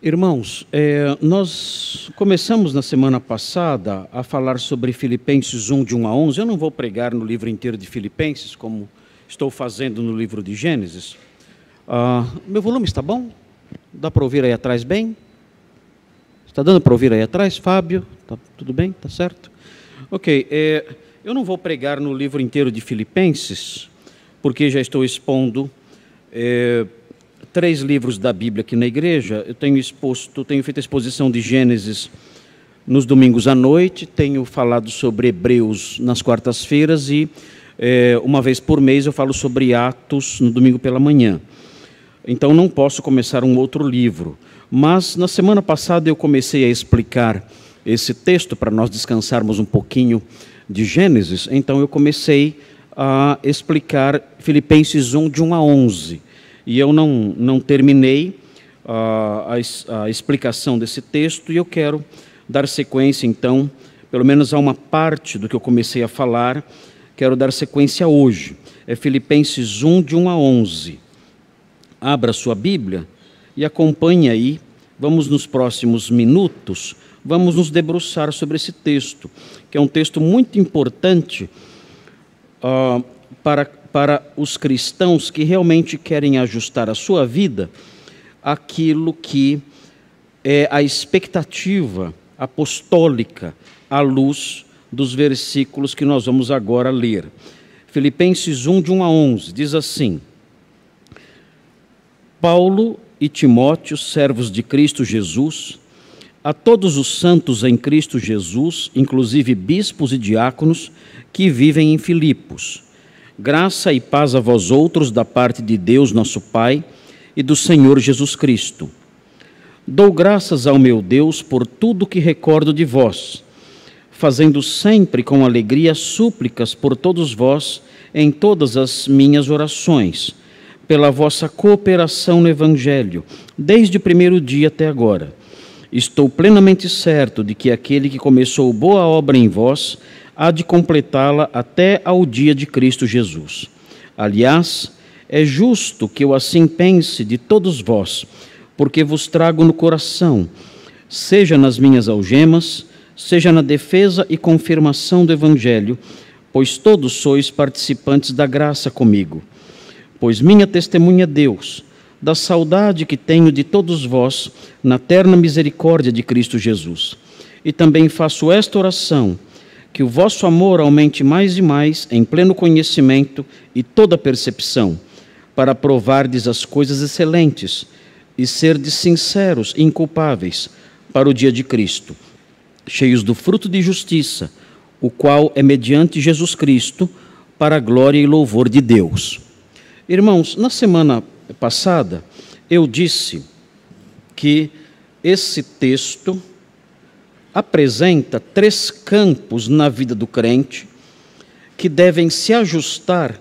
Irmãos, nós começamos na semana passada a falar sobre Filipenses 1, de 1 a 11. Eu não vou pregar no livro inteiro de Filipenses, como estou fazendo no livro de Gênesis. Meu volume está bom? Dá para ouvir aí atrás bem? Está dando para ouvir aí atrás, Fábio? Tá, tudo bem? Tá certo? Ok, eu não vou pregar no livro inteiro de Filipenses, porque já estou expondo 3 livros da Bíblia aqui na igreja. Eu tenho feito a exposição de Gênesis nos domingos à noite, tenho falado sobre Hebreus nas quartas-feiras e uma vez por mês eu falo sobre Atos no domingo pela manhã. Então não posso começar um outro livro. Mas na semana passada eu comecei a explicar esse texto para nós descansarmos um pouquinho de Gênesis. Então eu comecei a explicar Filipenses 1, de 1 a 11. E eu não terminei a explicação desse texto, e eu quero dar sequência, então, pelo menos a uma parte do que eu comecei a falar, quero dar sequência hoje. É Filipenses 1, de 1 a 11. Abra sua Bíblia e acompanhe aí. Vamos, nos próximos minutos, vamos nos debruçar sobre esse texto, que é um texto muito importante para os cristãos que realmente querem ajustar a sua vida àquilo que é a expectativa apostólica à luz dos versículos que nós vamos agora ler. Filipenses 1, de 1 a 11, diz assim: Paulo e Timóteo, servos de Cristo Jesus, a todos os santos em Cristo Jesus, inclusive bispos e diáconos, que vivem em Filipos, graça e paz a vós outros da parte de Deus nosso Pai e do Senhor Jesus Cristo. Dou graças ao meu Deus por tudo que recordo de vós, fazendo sempre com alegria súplicas por todos vós em todas as minhas orações, pela vossa cooperação no Evangelho, desde o primeiro dia até agora. Estou plenamente certo de que aquele que começou boa obra em vós há de completá-la até ao dia de Cristo Jesus. Aliás, é justo que eu assim pense de todos vós, porque vos trago no coração, seja nas minhas algemas, seja na defesa e confirmação do Evangelho, pois todos sois participantes da graça comigo. Pois minha testemunha é Deus, da saudade que tenho de todos vós na terna misericórdia de Cristo Jesus. E também faço esta oração, que o vosso amor aumente mais e mais em pleno conhecimento e toda percepção, para provardes as coisas excelentes e serdes sinceros e inculpáveis para o dia de Cristo, cheios do fruto de justiça, o qual é mediante Jesus Cristo, para a glória e louvor de Deus. Irmãos, na semana passada eu disse que esse texto apresenta 3 campos na vida do crente que devem se ajustar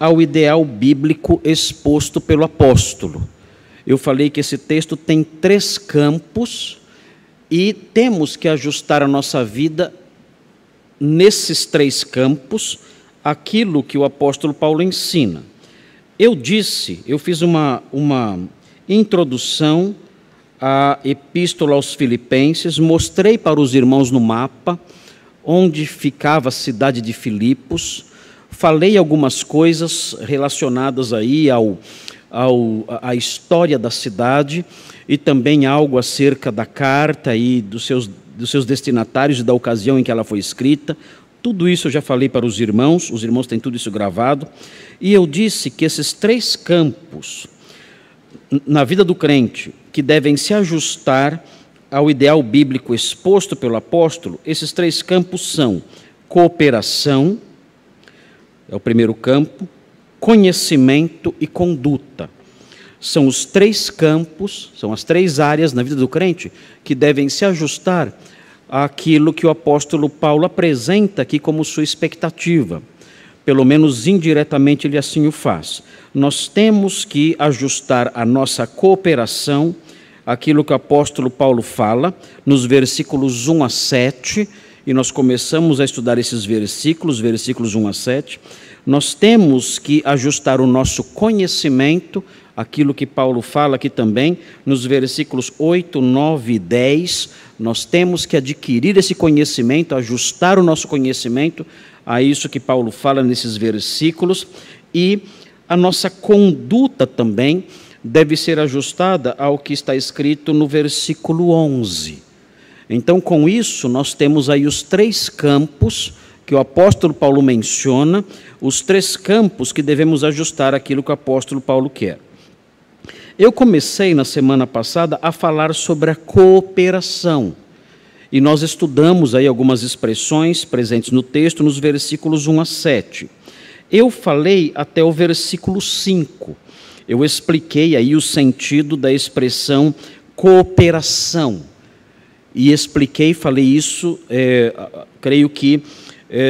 ao ideal bíblico exposto pelo apóstolo. Eu falei que esse texto tem 3 campos e temos que ajustar a nossa vida nesses 3 campos aquilo que o apóstolo Paulo ensina. Eu fiz uma introdução à Epístola aos Filipenses, mostrei para os irmãos no mapa onde ficava a cidade de Filipos, falei algumas coisas relacionadas aí à história da cidade e também algo acerca da carta e dos seus destinatários e da ocasião em que ela foi escrita. Tudo isso eu já falei para os irmãos têm tudo isso gravado, e eu disse que esses 3 campos na vida do crente que devem se ajustar ao ideal bíblico exposto pelo apóstolo, esses 3 campos são cooperação, é o primeiro campo, conhecimento e conduta. São os 3 campos, são as 3 áreas na vida do crente que devem se ajustar àquilo que o apóstolo Paulo apresenta aqui como sua expectativa. Pelo menos indiretamente ele assim o faz. Nós temos que ajustar a nossa cooperação àquilo que o apóstolo Paulo fala nos versículos 1 a 7, e nós começamos a estudar esses versículos 1 a 7. Nós temos que ajustar o nosso conhecimento aquilo que Paulo fala aqui também, nos versículos 8, 9 e 10, nós temos que adquirir esse conhecimento, ajustar o nosso conhecimento a isso que Paulo fala nesses versículos, e a nossa conduta também deve ser ajustada ao que está escrito no versículo 11. Então, com isso, nós temos aí os 3 campos que o apóstolo Paulo menciona, os 3 campos que devemos ajustar aquilo que o apóstolo Paulo quer. Eu comecei na semana passada a falar sobre a cooperação, e nós estudamos aí algumas expressões presentes no texto, nos versículos 1 a 7. Eu falei até o versículo 5, eu expliquei aí o sentido da expressão cooperação, e expliquei, falei isso, creio que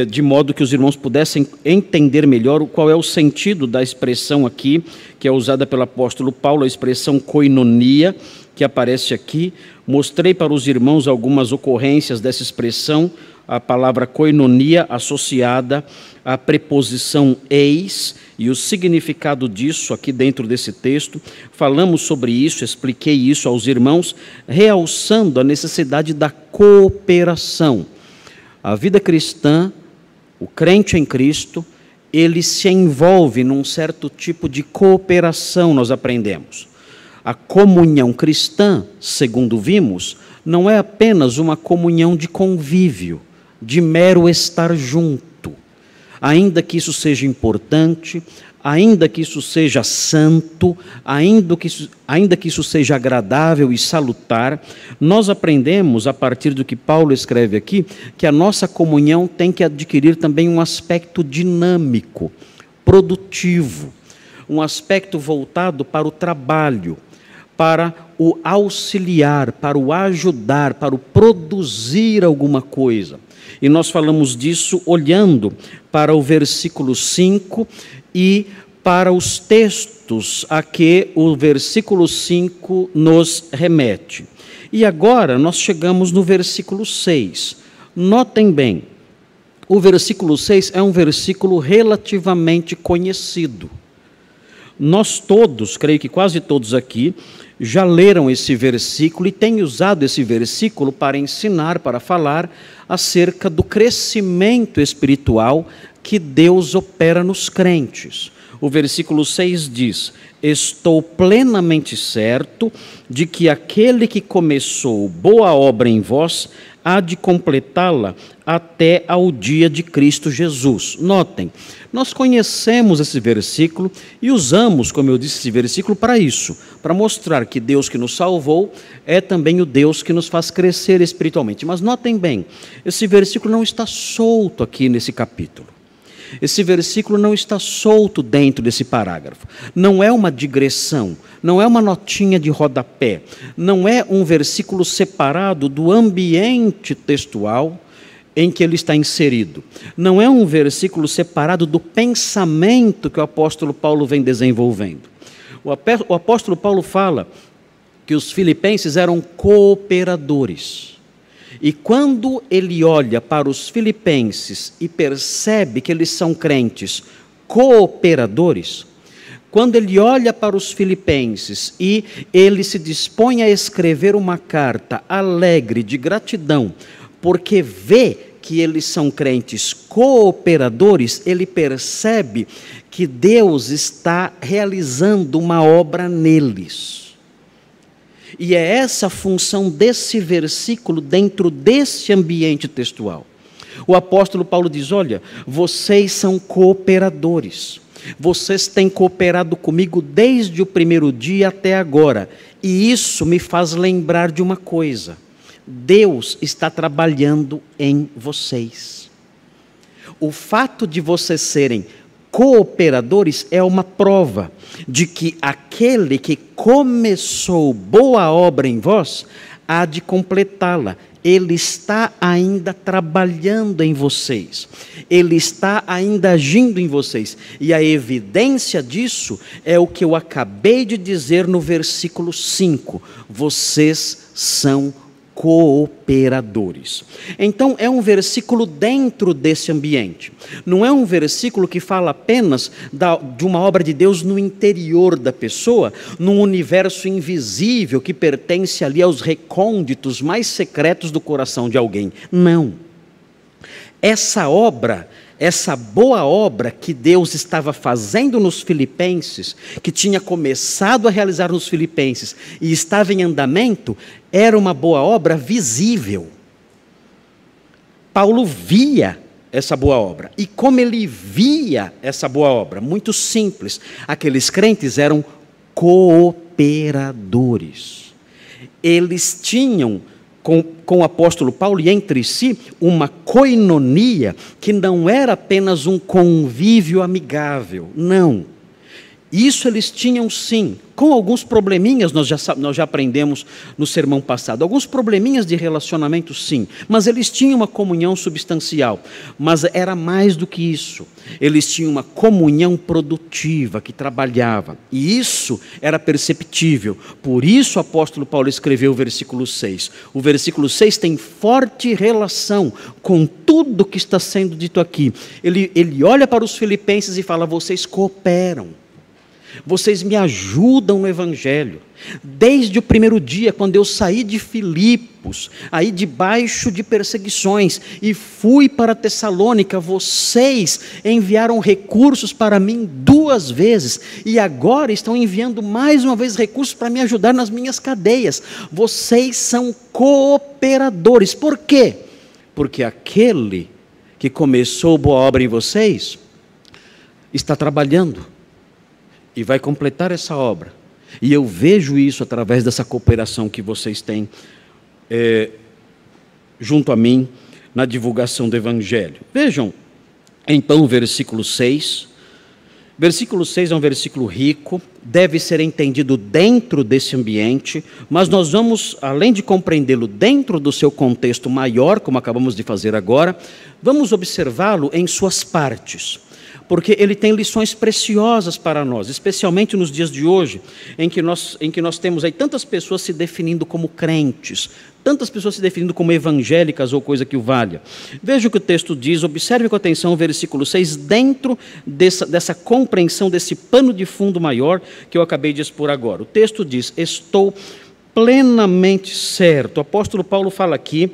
de modo que os irmãos pudessem entender melhor qual é o sentido da expressão aqui, que é usada pelo apóstolo Paulo, a expressão koinonia, que aparece aqui. Mostrei para os irmãos algumas ocorrências dessa expressão, a palavra koinonia associada à preposição eis, e o significado disso aqui dentro desse texto. Falamos sobre isso, expliquei isso aos irmãos, realçando a necessidade da cooperação. A vida cristã, o crente em Cristo, ele se envolve num certo tipo de cooperação, nós aprendemos. A comunhão cristã, segundo vimos, não é apenas uma comunhão de convívio, de mero estar junto. Ainda que isso seja importante, ainda que isso seja santo, ainda que isso seja agradável e salutar, nós aprendemos, a partir do que Paulo escreve aqui, que a nossa comunhão tem que adquirir também um aspecto dinâmico, produtivo, um aspecto voltado para o trabalho, para o auxiliar, para o ajudar, para o produzir alguma coisa. E nós falamos disso olhando para o versículo 5 e para os textos a que o versículo 5 nos remete. E agora nós chegamos no versículo 6. Notem bem, o versículo 6 é um versículo relativamente conhecido. Nós todos, creio que quase todos aqui, já leram esse versículo e têm usado esse versículo para ensinar, para falar acerca do crescimento espiritual que Deus opera nos crentes. O versículo 6 diz: estou plenamente certo de que aquele que começou boa obra em vós há de completá-la até ao dia de Cristo Jesus. Notem, nós conhecemos esse versículo e usamos, como eu disse, esse versículo para isso, para mostrar que Deus que nos salvou é também o Deus que nos faz crescer espiritualmente. Mas notem bem, esse versículo não está solto aqui nesse capítulo. Esse versículo não está solto dentro desse parágrafo. Não é uma digressão, não é uma notinha de rodapé, não é um versículo separado do ambiente textual em que ele está inserido. Não é um versículo separado do pensamento que o apóstolo Paulo vem desenvolvendo. O apóstolo Paulo fala que os filipenses eram cooperadores. E quando ele olha para os filipenses e percebe que eles são crentes cooperadores, quando ele olha para os filipenses e ele se dispõe a escrever uma carta alegre de gratidão, porque vê que eles são crentes cooperadores, ele percebe que Deus está realizando uma obra neles. E é essa a função desse versículo dentro desse ambiente textual. O apóstolo Paulo diz: olha, vocês são cooperadores. Vocês têm cooperado comigo desde o primeiro dia até agora. E isso me faz lembrar de uma coisa: Deus está trabalhando em vocês. O fato de vocês serem cooperadores é uma prova de que aquele que começou boa obra em vós há de completá-la. Ele está ainda trabalhando em vocês, ele está ainda agindo em vocês, e a evidência disso é o que eu acabei de dizer no versículo 5: vocês são cooperadores. Então é um versículo dentro desse ambiente. Não é um versículo que fala apenas de uma obra de Deus no interior da pessoa, num universo invisível que pertence ali aos recônditos mais secretos do coração de alguém. Não. Essa obra, essa boa obra que Deus estava fazendo nos filipenses, que tinha começado a realizar nos filipenses e estava em andamento, era uma boa obra visível. Paulo via essa boa obra. E como ele via essa boa obra? Muito simples. Aqueles crentes eram cooperadores. Eles tinham com o apóstolo Paulo e entre si, uma koinonia que não era apenas um convívio amigável, não. Isso eles tinham sim, com alguns probleminhas, nós já aprendemos no sermão passado, alguns probleminhas de relacionamento sim, mas eles tinham uma comunhão substancial, mas era mais do que isso, eles tinham uma comunhão produtiva que trabalhava, e isso era perceptível, por isso o apóstolo Paulo escreveu o versículo 6, o versículo 6 tem forte relação com tudo que está sendo dito aqui, ele olha para os filipenses e fala, vocês cooperam, vocês me ajudam no Evangelho. Desde o primeiro dia, quando eu saí de Filipos, aí debaixo de perseguições, e fui para Tessalônica, vocês enviaram recursos para mim 2 vezes, e agora estão enviando mais uma vez recursos para me ajudar nas minhas cadeias. Vocês são cooperadores. Por quê? Porque aquele que começou boa obra em vocês, está trabalhando, e vai completar essa obra. E eu vejo isso através dessa cooperação que vocês têm junto a mim na divulgação do Evangelho. Vejam, então, o versículo 6. Versículo 6 é um versículo rico, deve ser entendido dentro desse ambiente, mas nós vamos, além de compreendê-lo dentro do seu contexto maior, como acabamos de fazer agora, vamos observá-lo em suas partes. Porque ele tem lições preciosas para nós, especialmente nos dias de hoje, em que nós temos aí tantas pessoas se definindo como crentes, tantas pessoas se definindo como evangélicas ou coisa que o valha. Veja o que o texto diz, observe com atenção o versículo 6, dentro dessa compreensão, desse pano de fundo maior que eu acabei de expor agora. O texto diz, estou plenamente certo. O apóstolo Paulo fala aqui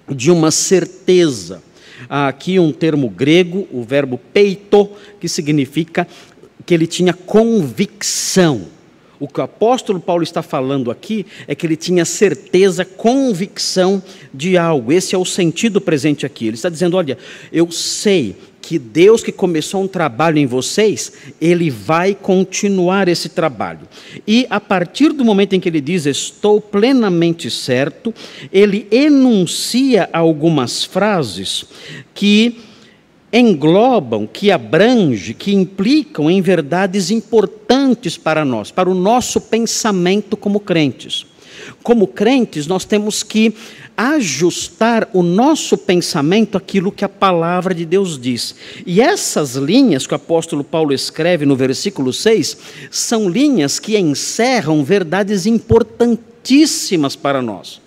de uma certeza. Há aqui um termo grego, o verbo peito, que significa que ele tinha convicção. O que o apóstolo Paulo está falando aqui é que ele tinha certeza, convicção de algo. Esse é o sentido presente aqui. Ele está dizendo, olha, eu sei que Deus que começou um trabalho em vocês, Ele vai continuar esse trabalho. E a partir do momento em que ele diz, estou plenamente certo, ele enuncia algumas frases que englobam, que abrangem, que implicam em verdades importantes para nós, para o nosso pensamento como crentes. Como crentes, nós temos que ajustar o nosso pensamento àquilo que a palavra de Deus diz. E essas linhas que o apóstolo Paulo escreve no versículo 6, são linhas que encerram verdades importantíssimas para nós.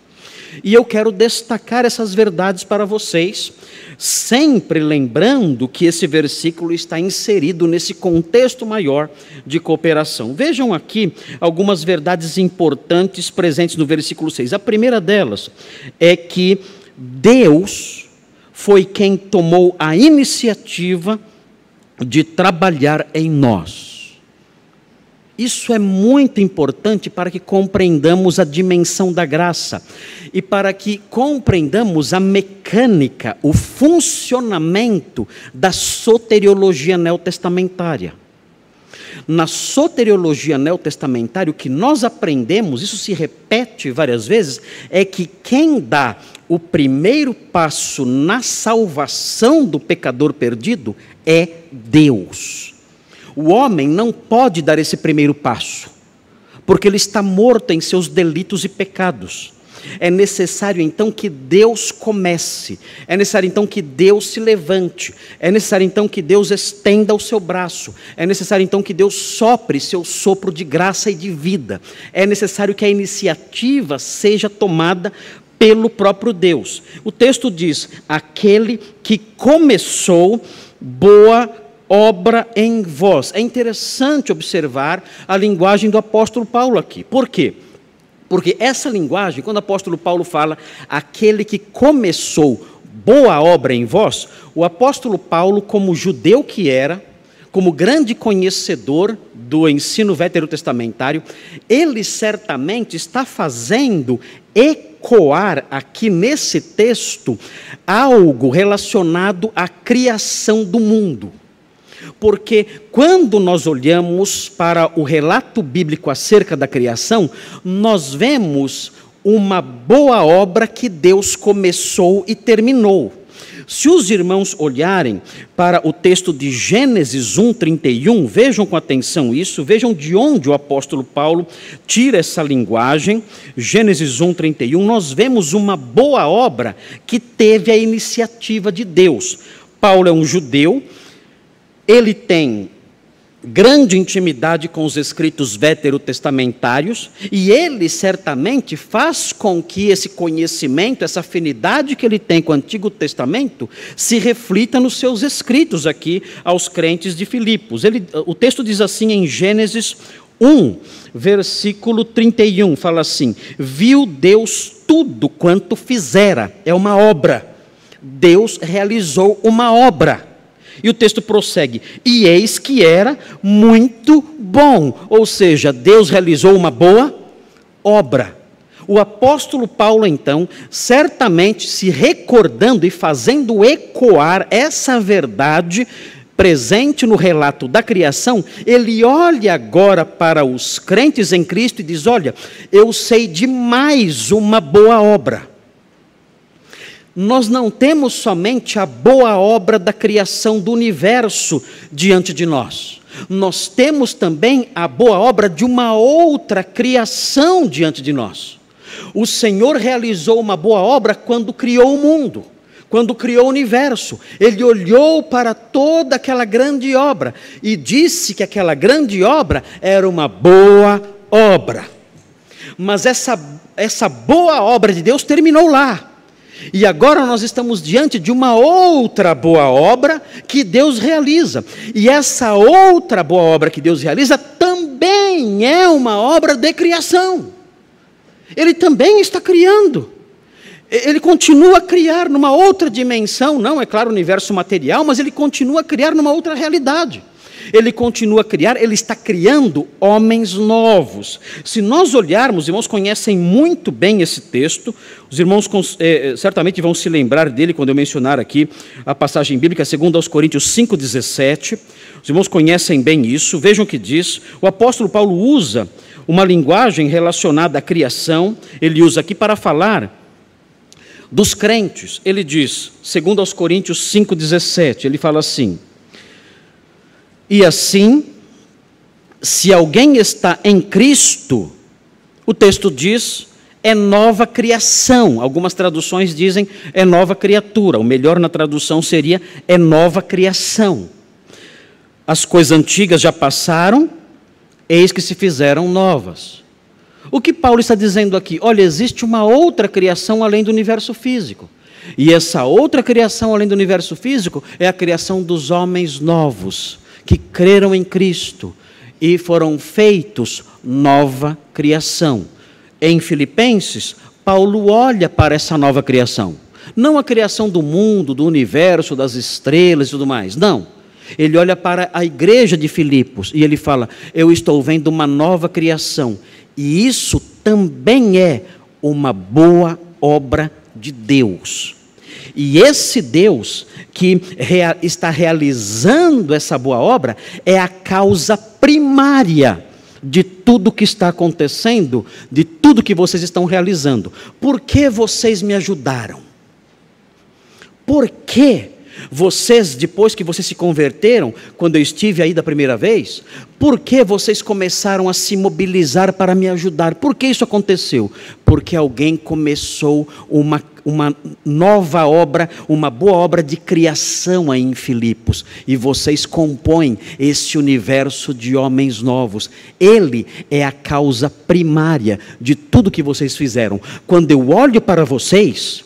E eu quero destacar essas verdades para vocês, sempre lembrando que esse versículo está inserido nesse contexto maior de cooperação. Vejam aqui algumas verdades importantes presentes no versículo 6. A primeira delas é que Deus foi quem tomou a iniciativa de trabalhar em nós. Isso é muito importante para que compreendamos a dimensão da graça e para que compreendamos a mecânica, o funcionamento da soteriologia neotestamentária. Na soteriologia neotestamentária, o que nós aprendemos, isso se repete várias vezes, é que quem dá o primeiro passo na salvação do pecador perdido é Deus. O homem não pode dar esse primeiro passo, porque ele está morto em seus delitos e pecados. É necessário então que Deus comece, é necessário então que Deus se levante, é necessário então que Deus estenda o seu braço, é necessário então que Deus sopre seu sopro de graça e de vida, é necessário que a iniciativa seja tomada pelo próprio Deus. O texto diz: aquele que começou boa obra em vós. É interessante observar a linguagem do apóstolo Paulo aqui. Por quê? Porque essa linguagem, quando o apóstolo Paulo fala aquele que começou boa obra em vós, o apóstolo Paulo, como judeu que era, como grande conhecedor do ensino veterotestamentário, ele certamente está fazendo ecoar aqui nesse texto algo relacionado à criação do mundo. Porque quando nós olhamos para o relato bíblico acerca da criação, nós vemos uma boa obra que Deus começou e terminou. Se os irmãos olharem para o texto de Gênesis 1:31, vejam com atenção isso, vejam de onde o apóstolo Paulo tira essa linguagem. Gênesis 1:31, nós vemos uma boa obra que teve a iniciativa de Deus. Paulo é um judeu, ele tem grande intimidade com os escritos veterotestamentários, e ele certamente faz com que esse conhecimento, essa afinidade que ele tem com o Antigo Testamento, se reflita nos seus escritos aqui aos crentes de Filipos. O texto diz assim em Gênesis 1, versículo 31, fala assim: viu Deus tudo quanto fizera, é uma obra, Deus realizou uma obra. E o texto prossegue: e eis que era muito bom. Ou seja, Deus realizou uma boa obra. O apóstolo Paulo, então, certamente se recordando e fazendo ecoar essa verdade presente no relato da criação, ele olha agora para os crentes em Cristo e diz: olha, eu sei de mais uma boa obra. Nós não temos somente a boa obra da criação do universo diante de nós. Nós temos também a boa obra de uma outra criação diante de nós. O Senhor realizou uma boa obra quando criou o mundo, quando criou o universo. Ele olhou para toda aquela grande obra e disse que aquela grande obra era uma boa obra. Mas essa boa obra de Deus terminou lá. E agora nós estamos diante de uma outra boa obra que Deus realiza. E essa outra boa obra que Deus realiza também é uma obra de criação. Ele também está criando. Ele continua a criar numa outra dimensão, não, é claro, o universo material, mas ele continua a criar numa outra realidade. Ele continua a criar, ele está criando homens novos. Se nós olharmos, os irmãos conhecem muito bem esse texto, os irmãos certamente vão se lembrar dele quando eu mencionar aqui a passagem bíblica, 2 Coríntios 5,17. Os irmãos conhecem bem isso, vejam o que diz. O apóstolo Paulo usa uma linguagem relacionada à criação, ele usa aqui para falar dos crentes. Ele diz, 2 Coríntios 5,17, ele fala assim: e assim, se alguém está em Cristo, o texto diz, é nova criação. Algumas traduções dizem, é nova criatura. O melhor na tradução seria, é nova criação. As coisas antigas já passaram, eis que se fizeram novas. O que Paulo está dizendo aqui? Olha, existe uma outra criação além do universo físico. E essa outra criação além do universo físico é a criação dos homens novos, que creram em Cristo e foram feitos nova criação. Em Filipenses, Paulo olha para essa nova criação. Não a criação do mundo, do universo, das estrelas e tudo mais, não. Ele olha para a igreja de Filipos e ele fala: eu estou vendo uma nova criação. E isso também é uma boa obra de Deus. E esse Deus que está realizando essa boa obra é a causa primária de tudo que está acontecendo, de tudo que vocês estão realizando. Por que vocês me ajudaram? Por que Vocês, depois que vocês se converteram, quando eu estive aí da primeira vez, por que vocês começaram a se mobilizar para me ajudar? Por que isso aconteceu? Porque alguém começou uma nova obra, uma boa obra de criação aí em Filipos, e vocês compõem esse universo de homens novos. Ele é a causa primária de tudo que vocês fizeram. Quando eu olho para vocês,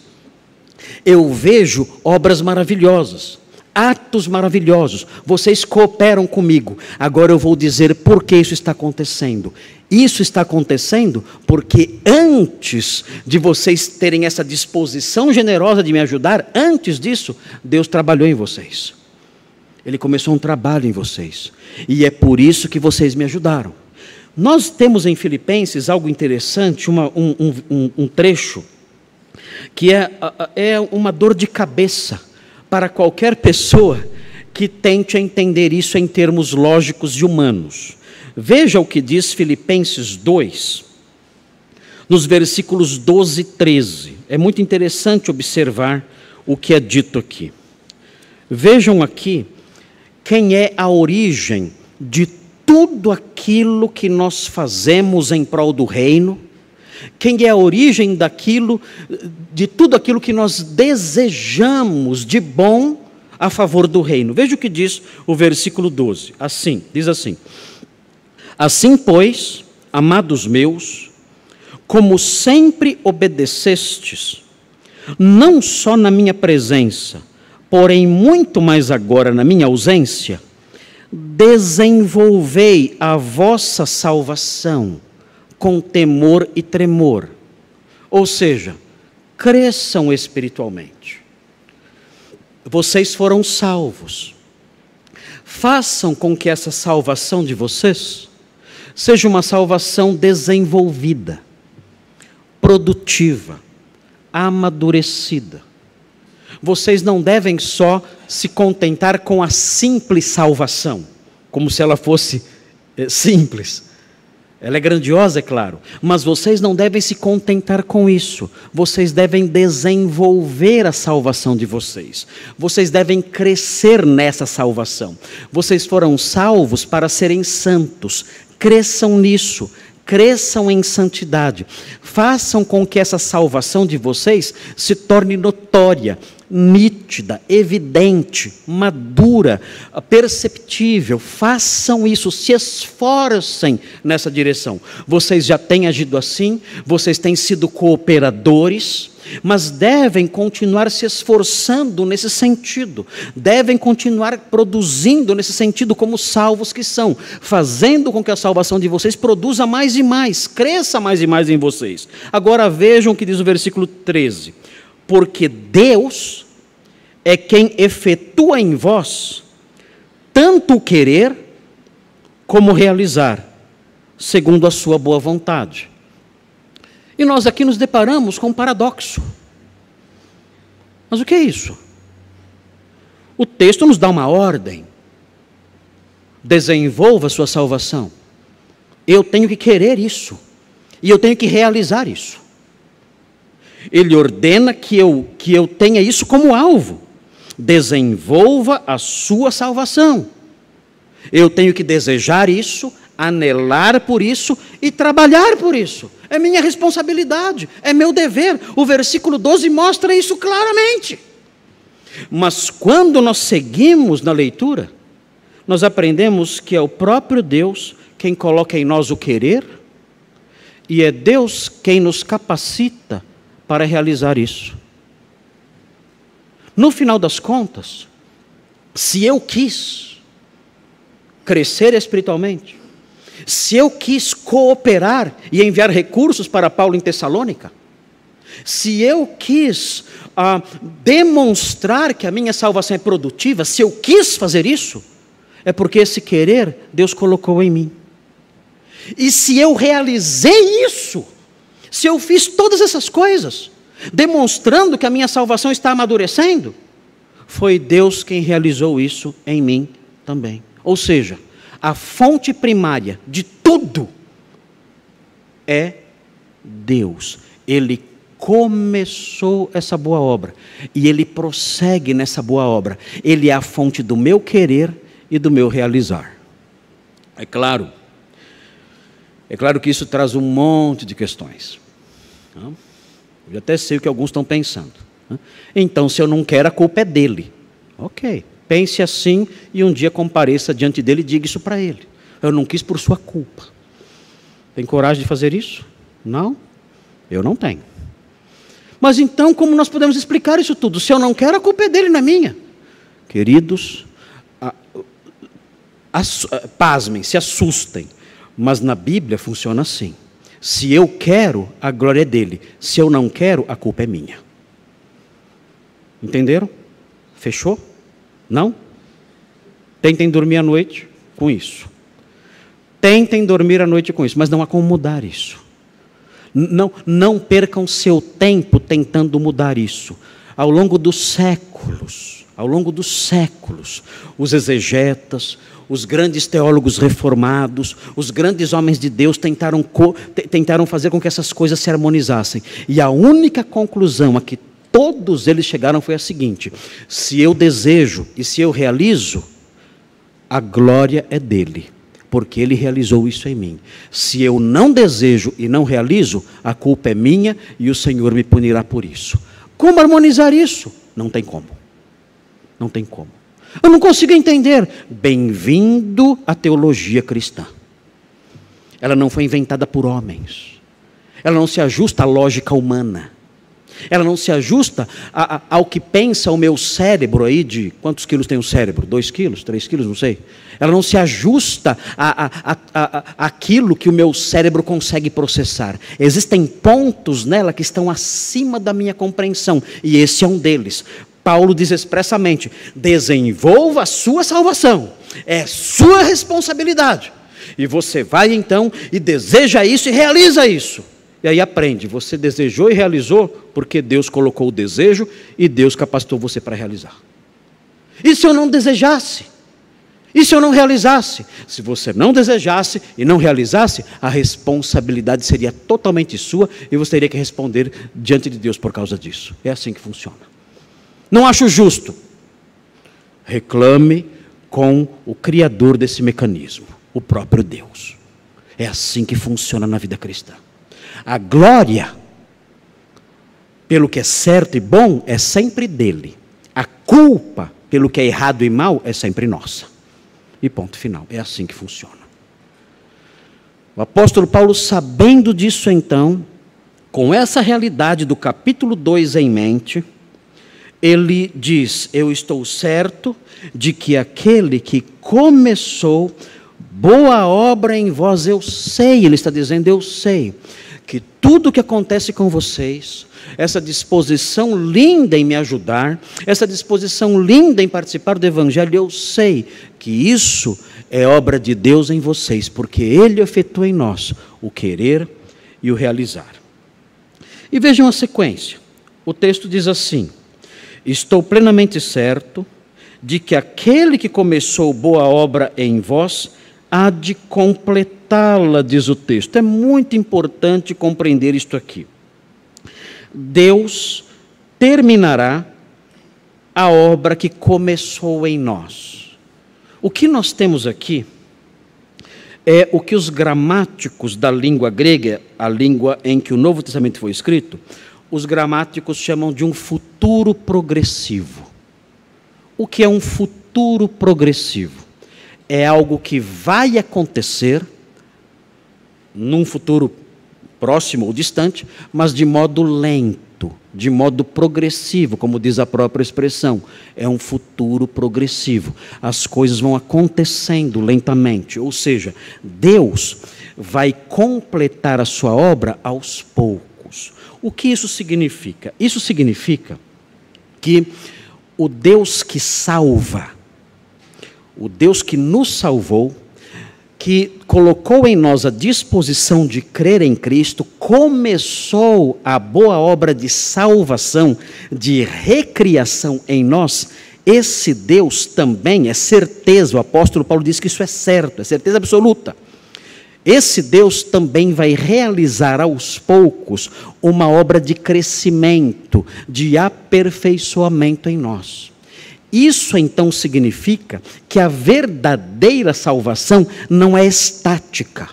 eu vejo obras maravilhosas, atos maravilhosos. Vocês cooperam comigo. Agora eu vou dizer por que isso está acontecendo. Isso está acontecendo porque antes de vocês terem essa disposição generosa de me ajudar, antes disso, Deus trabalhou em vocês. Ele começou um trabalho em vocês. E é por isso que vocês me ajudaram. Nós temos em Filipenses algo interessante, um trecho, que é uma dor de cabeça para qualquer pessoa que tente entender isso em termos lógicos e humanos. Veja o que diz Filipenses 2, nos versículos 12 e 13. É muito interessante observar o que é dito aqui. Vejam aqui quem é a origem de tudo aquilo que nós fazemos em prol do reino, quem é a origem de tudo aquilo que nós desejamos de bom a favor do reino. Veja o que diz o versículo 12. Diz assim: assim, pois, amados meus, como sempre obedecestes, não só na minha presença, porém muito mais agora na minha ausência, desenvolvei a vossa salvação com temor e tremor. Ou seja, cresçam espiritualmente. Vocês foram salvos. Façam com que essa salvação de vocês seja uma salvação desenvolvida, produtiva, amadurecida. Vocês não devem só se contentar com a simples salvação, como se ela fosse simples. Ela é grandiosa, é claro, mas vocês não devem se contentar com isso. Vocês devem desenvolver a salvação de vocês. Vocês devem crescer nessa salvação. Vocês foram salvos para serem santos. Cresçam nisso. Cresçam em santidade. Façam com que essa salvação de vocês se torne notória, nítida, evidente, madura, perceptível. Façam isso, se esforcem nessa direção. Vocês já têm agido assim, vocês têm sido cooperadores, mas devem continuar se esforçando nesse sentido, devem continuar produzindo nesse sentido como salvos que são, fazendo com que a salvação de vocês produza mais e mais, cresça mais e mais em vocês. Agora vejam o que diz o versículo 13: porque Deus é quem efetua em vós tanto o querer como realizar, segundo a sua boa vontade. E nós aqui nos deparamos com um paradoxo. Mas o que é isso? O texto nos dá uma ordem. Desenvolva a sua salvação. Eu tenho que querer isso. E eu tenho que realizar isso. Ele ordena que eu tenha isso como alvo. Desenvolva a sua salvação. Eu tenho que desejar isso, anelar por isso e trabalhar por isso. É minha responsabilidade, é meu dever. O versículo 12 mostra isso claramente. Mas quando nós seguimos na leitura, nós aprendemos que é o próprio Deus quem coloca em nós o querer, e é Deus quem nos capacita para realizar isso. No final das contas, se eu quis crescer espiritualmente, se eu quis cooperar e enviar recursos para Paulo em Tessalônica, se eu quis demonstrar que a minha salvação é produtiva, se eu quis fazer isso, é porque esse querer Deus colocou em mim. E se eu realizei isso, se eu fiz todas essas coisas, demonstrando que a minha salvação está amadurecendo, foi Deus quem realizou isso em mim também. Ou seja, a fonte primária de tudo é Deus. Ele começou essa boa obra. E Ele prossegue nessa boa obra. Ele é a fonte do meu querer e do meu realizar. É claro que isso traz um monte de questões. Eu até sei o que alguns estão pensando. Então, se eu não quero, a culpa é dele. Ok, pense assim e um dia compareça diante dele e diga isso para ele. Eu não quis por sua culpa. Tem coragem de fazer isso? Não, eu não tenho. Mas então, como nós podemos explicar isso tudo? Se eu não quero, a culpa é dele, não é minha. Queridos, pasmem, se assustem. Mas na Bíblia funciona assim. Se eu quero, a glória é dele. Se eu não quero, a culpa é minha. Entenderam? Fechou? Não? Tentem dormir à noite com isso. Tentem dormir à noite com isso, mas não há como mudar isso. Não percam seu tempo tentando mudar isso. Ao longo dos séculos, os exegetas, os grandes teólogos reformados, os grandes homens de Deus tentaram fazer com que essas coisas se harmonizassem. E a única conclusão a que todos eles chegaram foi a seguinte: se eu desejo e se eu realizo, a glória é dele, porque ele realizou isso em mim. Se eu não desejo e não realizo, a culpa é minha e o Senhor me punirá por isso. Como harmonizar isso? Não tem como. Não tem como. Eu não consigo entender. Bem-vindo à teologia cristã. Ela não foi inventada por homens. Ela não se ajusta à lógica humana. Ela não se ajusta ao que pensa o meu cérebro aí de... Quantos quilos tem o cérebro? 2 quilos? 3 quilos? Não sei. Ela não se ajusta àquilo que o meu cérebro consegue processar. Existem pontos nela que estão acima da minha compreensão. E esse é um deles. Paulo diz expressamente: desenvolva a sua salvação. É sua responsabilidade. E você vai então e deseja isso e realiza isso. E aí aprende, você desejou e realizou porque Deus colocou o desejo e Deus capacitou você para realizar. E se eu não desejasse? E se eu não realizasse? Se você não desejasse e não realizasse, a responsabilidade seria totalmente sua e você teria que responder diante de Deus por causa disso. É assim que funciona. Não acho justo. Reclame com o criador desse mecanismo, o próprio Deus. É assim que funciona na vida cristã. A glória, pelo que é certo e bom, é sempre dele. A culpa, pelo que é errado e mal, é sempre nossa. E ponto final. É assim que funciona. O apóstolo Paulo, sabendo disso então, com essa realidade do capítulo 2 em mente, ele diz: eu estou certo de que aquele que começou boa obra em vós, eu sei, ele está dizendo, eu sei, que tudo que acontece com vocês, essa disposição linda em me ajudar, essa disposição linda em participar do Evangelho, eu sei que isso é obra de Deus em vocês, porque Ele efetua em nós o querer e o realizar. E vejam a sequência. O texto diz assim: estou plenamente certo de que aquele que começou boa obra em vós há de completá-la, diz o texto. É muito importante compreender isto aqui. Deus terminará a obra que começou em nós. O que nós temos aqui é o que os gramáticos da língua grega, a língua em que o Novo Testamento foi escrito, os gramáticos chamam de um futuro progressivo. O que é um futuro progressivo? É algo que vai acontecer num futuro próximo ou distante, mas de modo lento, de modo progressivo, como diz a própria expressão. É um futuro progressivo. As coisas vão acontecendo lentamente, ou seja, Deus vai completar a sua obra aos poucos. O que isso significa? Isso significa que o Deus que salva, o Deus que nos salvou, que colocou em nós a disposição de crer em Cristo, começou a boa obra de salvação, de recriação em nós. Esse Deus também é certeza, o apóstolo Paulo diz que isso é certo, é certeza absoluta. esse Deus também vai realizar aos poucos uma obra de crescimento, de aperfeiçoamento em nós. Isso então significa que a verdadeira salvação não é estática.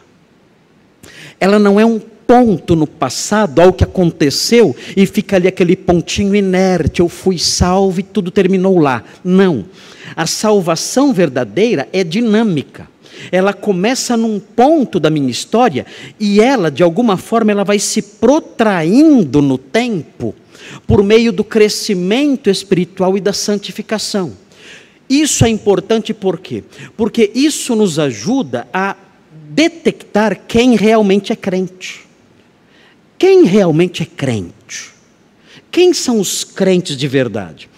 Ela não é um ponto no passado, algo que aconteceu e fica ali aquele pontinho inerte, eu fui salvo e tudo terminou lá. Não. A salvação verdadeira é dinâmica. Ela começa num ponto da minha história e ela, de alguma forma, ela vai se protraindo no tempo por meio do crescimento espiritual e da santificação. Isso é importante por quê? Porque isso nos ajuda a detectar quem realmente é crente. Quem realmente é crente? Quem são os crentes de verdade?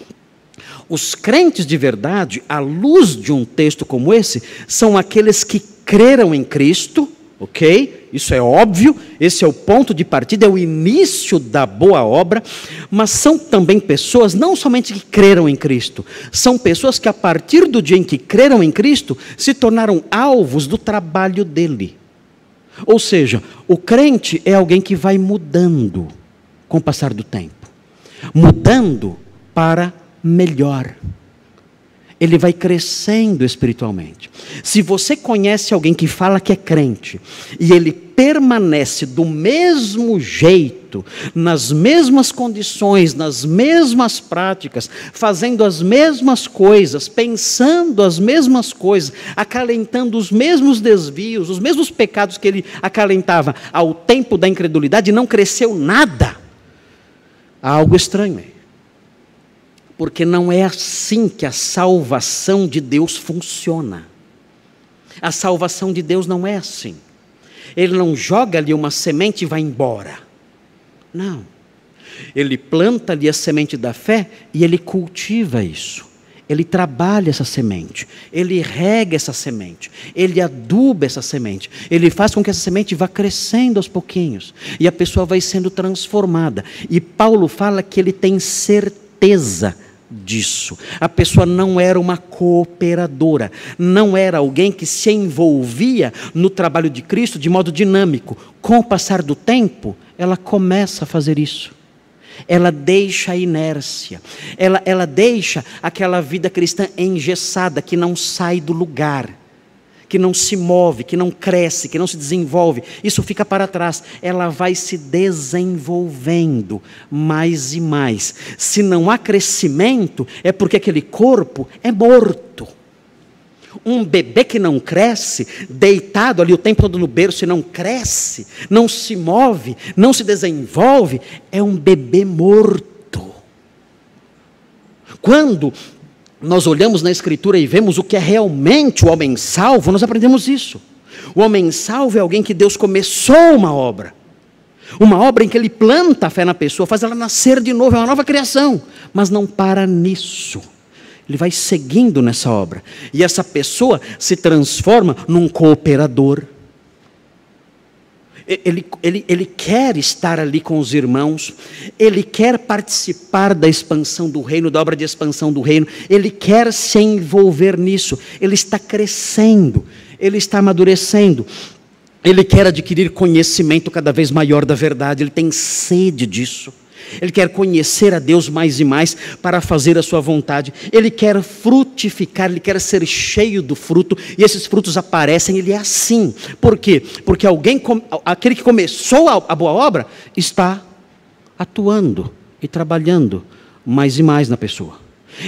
Os crentes de verdade, à luz de um texto como esse, são aqueles que creram em Cristo, ok? Isso é óbvio, esse é o ponto de partida, é o início da boa obra, mas são também pessoas, não somente que creram em Cristo, são pessoas que a partir do dia em que creram em Cristo, se tornaram alvos do trabalho dele. Ou seja, o crente é alguém que vai mudando com o passar do tempo, mudando para melhor. Ele vai crescendo espiritualmente. Se você conhece alguém que fala que é crente e ele permanece do mesmo jeito, nas mesmas condições, nas mesmas práticas, fazendo as mesmas coisas, pensando as mesmas coisas, acalentando os mesmos desvios, os mesmos pecados que ele acalentava ao tempo da incredulidade, não cresceu nada, há algo estranho aí. Porque não é assim que a salvação de Deus funciona. A salvação de Deus não é assim. Ele não joga ali uma semente e vai embora. Não. Ele planta ali a semente da fé e ele cultiva isso. Ele trabalha essa semente. Ele rega essa semente. Ele aduba essa semente. Ele faz com que essa semente vá crescendo aos pouquinhos. E a pessoa vai sendo transformada. E Paulo fala que ele tem certeza disso. A pessoa não era uma cooperadora, não era alguém que se envolvia no trabalho de Cristo de modo dinâmico. Com o passar do tempo, ela começa a fazer isso. Ela deixa a inércia, ela deixa aquela vida cristã engessada, que não sai do lugar, que não se move, que não cresce, que não se desenvolve. Isso fica para trás. Ela vai se desenvolvendo mais e mais. Se não há crescimento, é porque aquele corpo é morto. Um bebê que não cresce, deitado ali o tempo todo no berço e não cresce, não se move, não se desenvolve, é um bebê morto. Quando nós olhamos na Escritura e vemos o que é realmente o homem salvo, nós aprendemos isso. O homem salvo é alguém que Deus começou uma obra em que Ele planta a fé na pessoa, faz ela nascer de novo, é uma nova criação, mas não para nisso. Ele vai seguindo nessa obra, e essa pessoa se transforma num cooperador. Ele quer estar ali com os irmãos, ele quer participar da expansão do reino, da obra de expansão do reino, ele quer se envolver nisso, ele está crescendo, ele está amadurecendo, ele quer adquirir conhecimento cada vez maior da verdade, ele tem sede disso. Ele quer conhecer a Deus mais e mais para fazer a sua vontade. Ele quer frutificar, ele quer ser cheio do fruto. E esses frutos aparecem, ele é assim. Por quê? Porque aquele que começou a boa obra está atuando e trabalhando mais e mais na pessoa.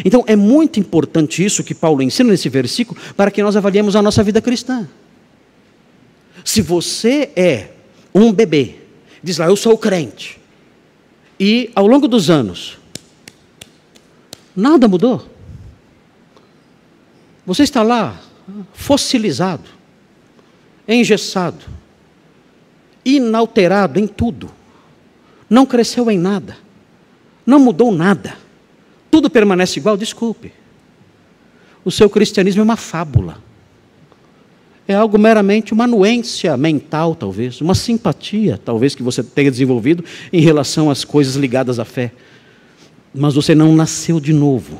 Então é muito importante isso que Paulo ensina nesse versículo para que nós avaliemos a nossa vida cristã. Se você é um bebê, diz lá, eu sou crente, e ao longo dos anos, nada mudou. Você está lá, fossilizado, engessado, inalterado em tudo. Não cresceu em nada, não mudou nada. Tudo permanece igual, desculpe. O seu cristianismo é uma fábula. É algo meramente uma anuência mental, talvez, uma simpatia, talvez, que você tenha desenvolvido em relação às coisas ligadas à fé. Mas você não nasceu de novo.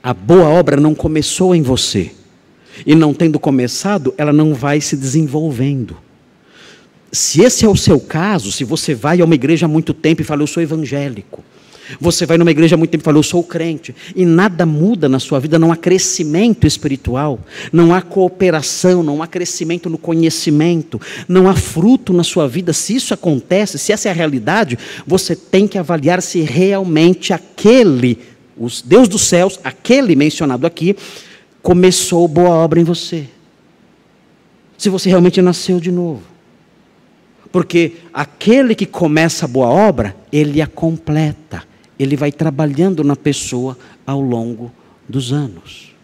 A boa obra não começou em você. e não tendo começado, ela não vai se desenvolvendo. Se esse é o seu caso, se você vai a uma igreja há muito tempo e fala, eu sou evangélico, você vai numa igreja há muito tempo e fala, eu sou crente, e nada muda na sua vida, não há crescimento espiritual, não há cooperação, não há crescimento no conhecimento, não há fruto na sua vida. Se isso acontece, se essa é a realidade, você tem que avaliar se realmente aquele, o Deus dos céus, aquele mencionado aqui, começou boa obra em você. Se você realmente nasceu de novo. Porque aquele que começa a boa obra, ele a completa. Ele vai trabalhando na pessoa ao longo dos anos.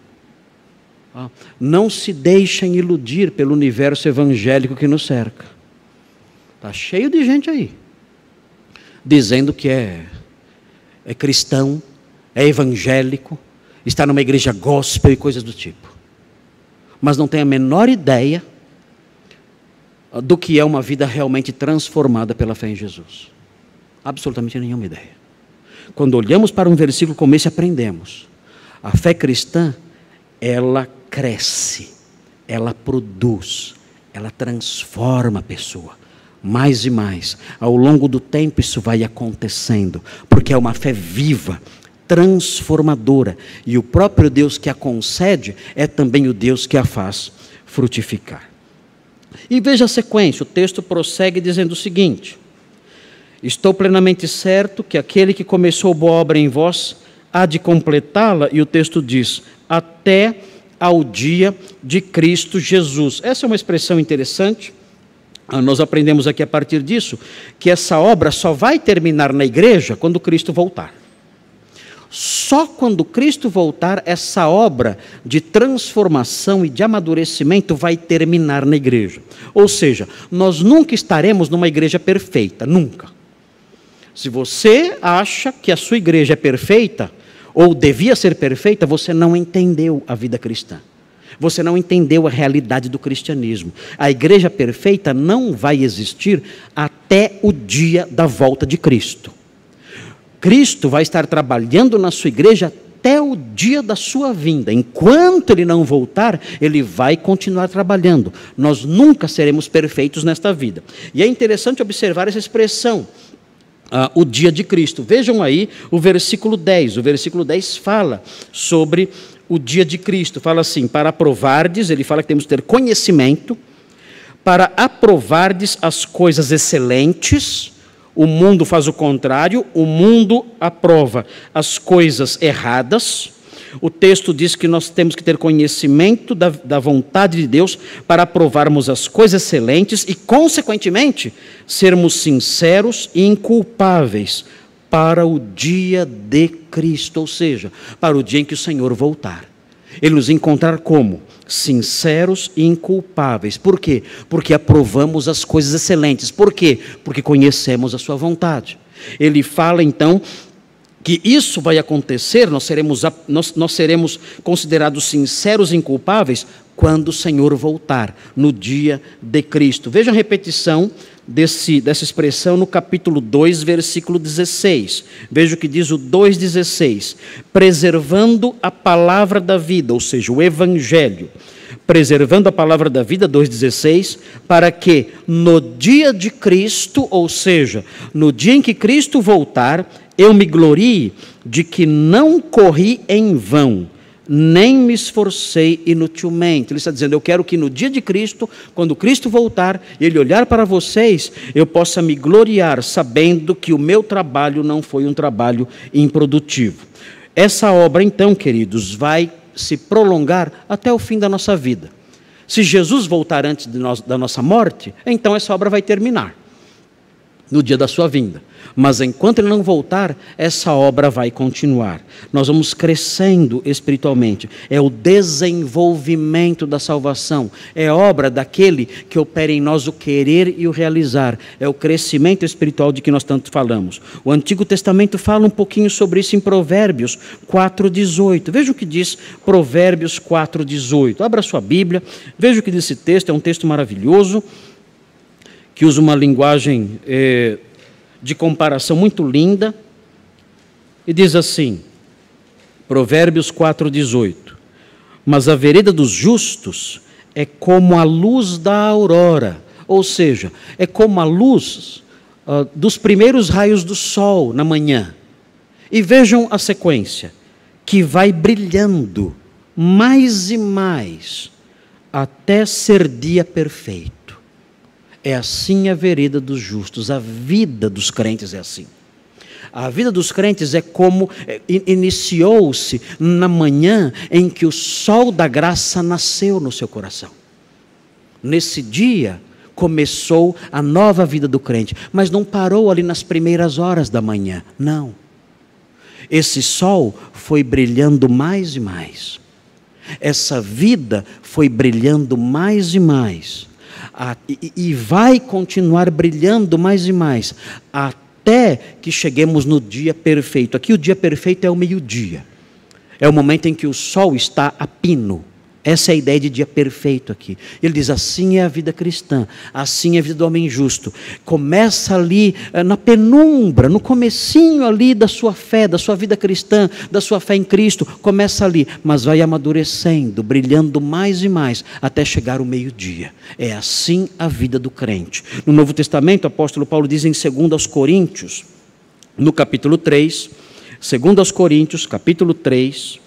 Não se deixem iludir pelo universo evangélico que nos cerca. Está cheio de gente aí, dizendo que é cristão, é evangélico, está numa igreja gospel e coisas do tipo. Mas não tem a menor ideia do que é uma vida realmente transformada pela fé em Jesus. Absolutamente nenhuma ideia. Quando olhamos para um versículo como esse, aprendemos. A fé cristã, ela cresce, ela produz, ela transforma a pessoa. Mais e mais. Ao longo do tempo isso vai acontecendo, porque é uma fé viva, transformadora. E o próprio Deus que a concede é também o Deus que a faz frutificar. E veja a sequência, o texto prossegue dizendo o seguinte: estou plenamente certo que aquele que começou boa obra em vós há de completá-la, e o texto diz, até ao dia de Cristo Jesus. Essa é uma expressão interessante. Nós aprendemos aqui a partir disso, que essa obra só vai terminar na igreja quando Cristo voltar. Só quando Cristo voltar, essa obra de transformação e de amadurecimento vai terminar na igreja. Ou seja, nós nunca estaremos numa igreja perfeita, nunca. Se você acha que a sua igreja é perfeita, ou devia ser perfeita, você não entendeu a vida cristã. Você não entendeu a realidade do cristianismo. A igreja perfeita não vai existir até o dia da volta de Cristo. Cristo vai estar trabalhando na sua igreja até o dia da sua vinda. Enquanto Ele não voltar, Ele vai continuar trabalhando. Nós nunca seremos perfeitos nesta vida. E é interessante observar essa expressão, o dia de Cristo. Vejam aí o versículo 10. O versículo 10 fala sobre o dia de Cristo. Fala assim, para aprovardes, ele fala que temos que ter conhecimento, para aprovardes as coisas excelentes. O mundo faz o contrário, o mundo aprova as coisas erradas. O texto diz que nós temos que ter conhecimento da vontade de Deus para aprovarmos as coisas excelentes e, consequentemente, sermos sinceros e inculpáveis para o dia de Cristo, ou seja, para o dia em que o Senhor voltar. Ele nos encontrar como? Sinceros e inculpáveis. Por quê? Porque aprovamos as coisas excelentes. Por quê? Porque conhecemos a sua vontade. Ele fala então que isso vai acontecer, nós seremos considerados sinceros e inculpáveis quando o Senhor voltar, no dia de Cristo. Veja a repetição dessa expressão no capítulo 2, versículo 16. Veja o que diz o 2,16. Preservando a palavra da vida, ou seja, o Evangelho. Preservando a palavra da vida, 2,16, para que no dia de Cristo, ou seja, no dia em que Cristo voltar, eu me glorie de que não corri em vão, nem me esforcei inutilmente. Ele está dizendo, eu quero que no dia de Cristo, quando Cristo voltar, Ele olhar para vocês, eu possa me gloriar, sabendo que o meu trabalho não foi um trabalho improdutivo. Essa obra, então, queridos, vai se prolongar até o fim da nossa vida. Se Jesus voltar antes da nossa morte, então essa obra vai terminar no dia da sua vinda. Mas enquanto Ele não voltar, essa obra vai continuar. Nós vamos crescendo espiritualmente. É o desenvolvimento da salvação. É obra daquele que opera em nós o querer e o realizar. É o crescimento espiritual de que nós tanto falamos. O Antigo Testamento fala um pouquinho sobre isso em Provérbios 4,18. Veja o que diz Provérbios 4,18. Abra sua Bíblia, veja o que diz esse texto. É um texto maravilhoso, que usa uma linguagem de comparação muito linda, e diz assim, Provérbios 4,18, Mas a vereda dos justos é como a luz da aurora, ou seja, é como a luz dos primeiros raios do sol na manhã. E vejam a sequência, que vai brilhando mais e mais, até ser dia perfeito. É assim a vereda dos justos, a vida dos crentes é assim. A vida dos crentes é como iniciou-se na manhã em que o sol da graça nasceu no seu coração. Nesse dia começou a nova vida do crente, mas não parou ali nas primeiras horas da manhã, não. Esse sol foi brilhando mais e mais. Essa vida foi brilhando mais e mais. E vai continuar brilhando mais e mais, até que cheguemos no dia perfeito. Aqui o dia perfeito é o meio-dia. É o momento em que o sol está a pino. Essa é a ideia de dia perfeito aqui. Ele diz, assim é a vida cristã, assim é a vida do homem justo. Começa ali na penumbra, no comecinho ali da sua fé, da sua vida cristã, da sua fé em Cristo. Começa ali, mas vai amadurecendo, brilhando mais e mais, até chegar o meio-dia. É assim a vida do crente. No Novo Testamento, o apóstolo Paulo diz em 2 Coríntios, no capítulo 3, 2 Coríntios, capítulo 3,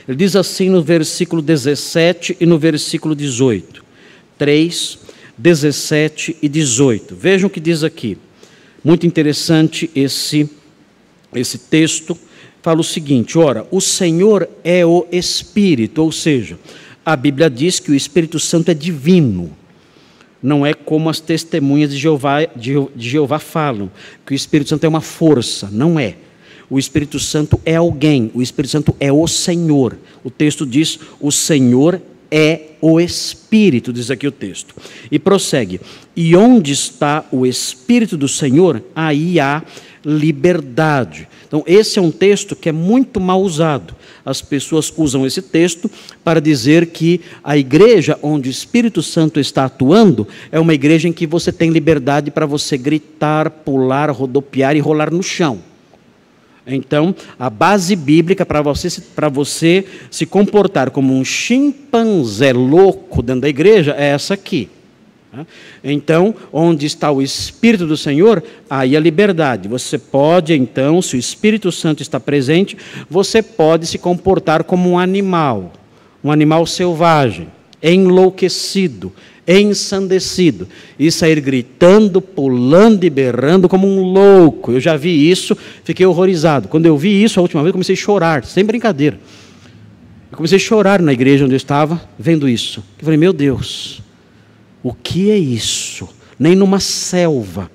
ele diz assim no versículo 17 e no versículo 18. 3, 17 e 18. Vejam o que diz aqui. Muito interessante esse texto. Fala o seguinte, ora, o Senhor é o Espírito, ou seja, a Bíblia diz que o Espírito Santo é divino. Não é como as testemunhas de Jeová falam, que o Espírito Santo é uma força, não é. O Espírito Santo é alguém, o Espírito Santo é o Senhor. O texto diz, o Senhor é o Espírito, diz aqui o texto. E prossegue, e onde está o Espírito do Senhor, aí há liberdade. Então esse é um texto que é muito mal usado. As pessoas usam esse texto para dizer que a igreja onde o Espírito Santo está atuando é uma igreja em que você tem liberdade para você gritar, pular, rodopiar e rolar no chão. Então, a base bíblica para você se comportar como um chimpanzé louco dentro da igreja é essa aqui. Então, onde está o Espírito do Senhor, aí a liberdade. Você pode, então, se o Espírito Santo está presente, você pode se comportar como um animal selvagem, enlouquecido, ensandecido, e sair gritando, pulando e berrando como um louco. Eu já vi isso, fiquei horrorizado. Quando eu vi isso a última vez, eu comecei a chorar, sem brincadeira. Eu comecei a chorar na igreja onde eu estava, vendo isso. Eu falei, meu Deus, o que é isso? Nem numa selva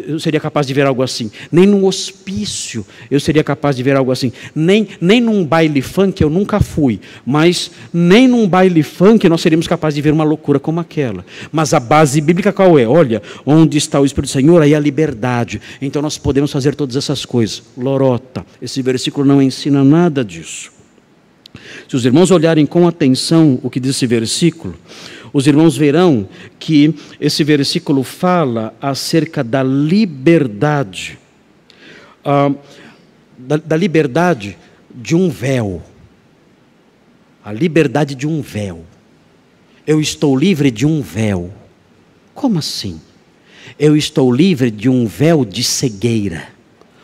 eu seria capaz de ver algo assim. Nem num hospício eu seria capaz de ver algo assim. Nem num baile funk eu nunca fui. Mas nem num baile funk nós seríamos capazes de ver uma loucura como aquela. Mas a base bíblica qual é? Olha, onde está o Espírito do Senhor, aí a liberdade. Então nós podemos fazer todas essas coisas. Lorota, esse versículo não ensina nada disso. Se os irmãos olharem com atenção o que diz esse versículo, os irmãos verão que esse versículo fala acerca da liberdade, da liberdade de um véu. A liberdade de um véu. Eu estou livre de um véu. Como assim? Eu estou livre de um véu de cegueira,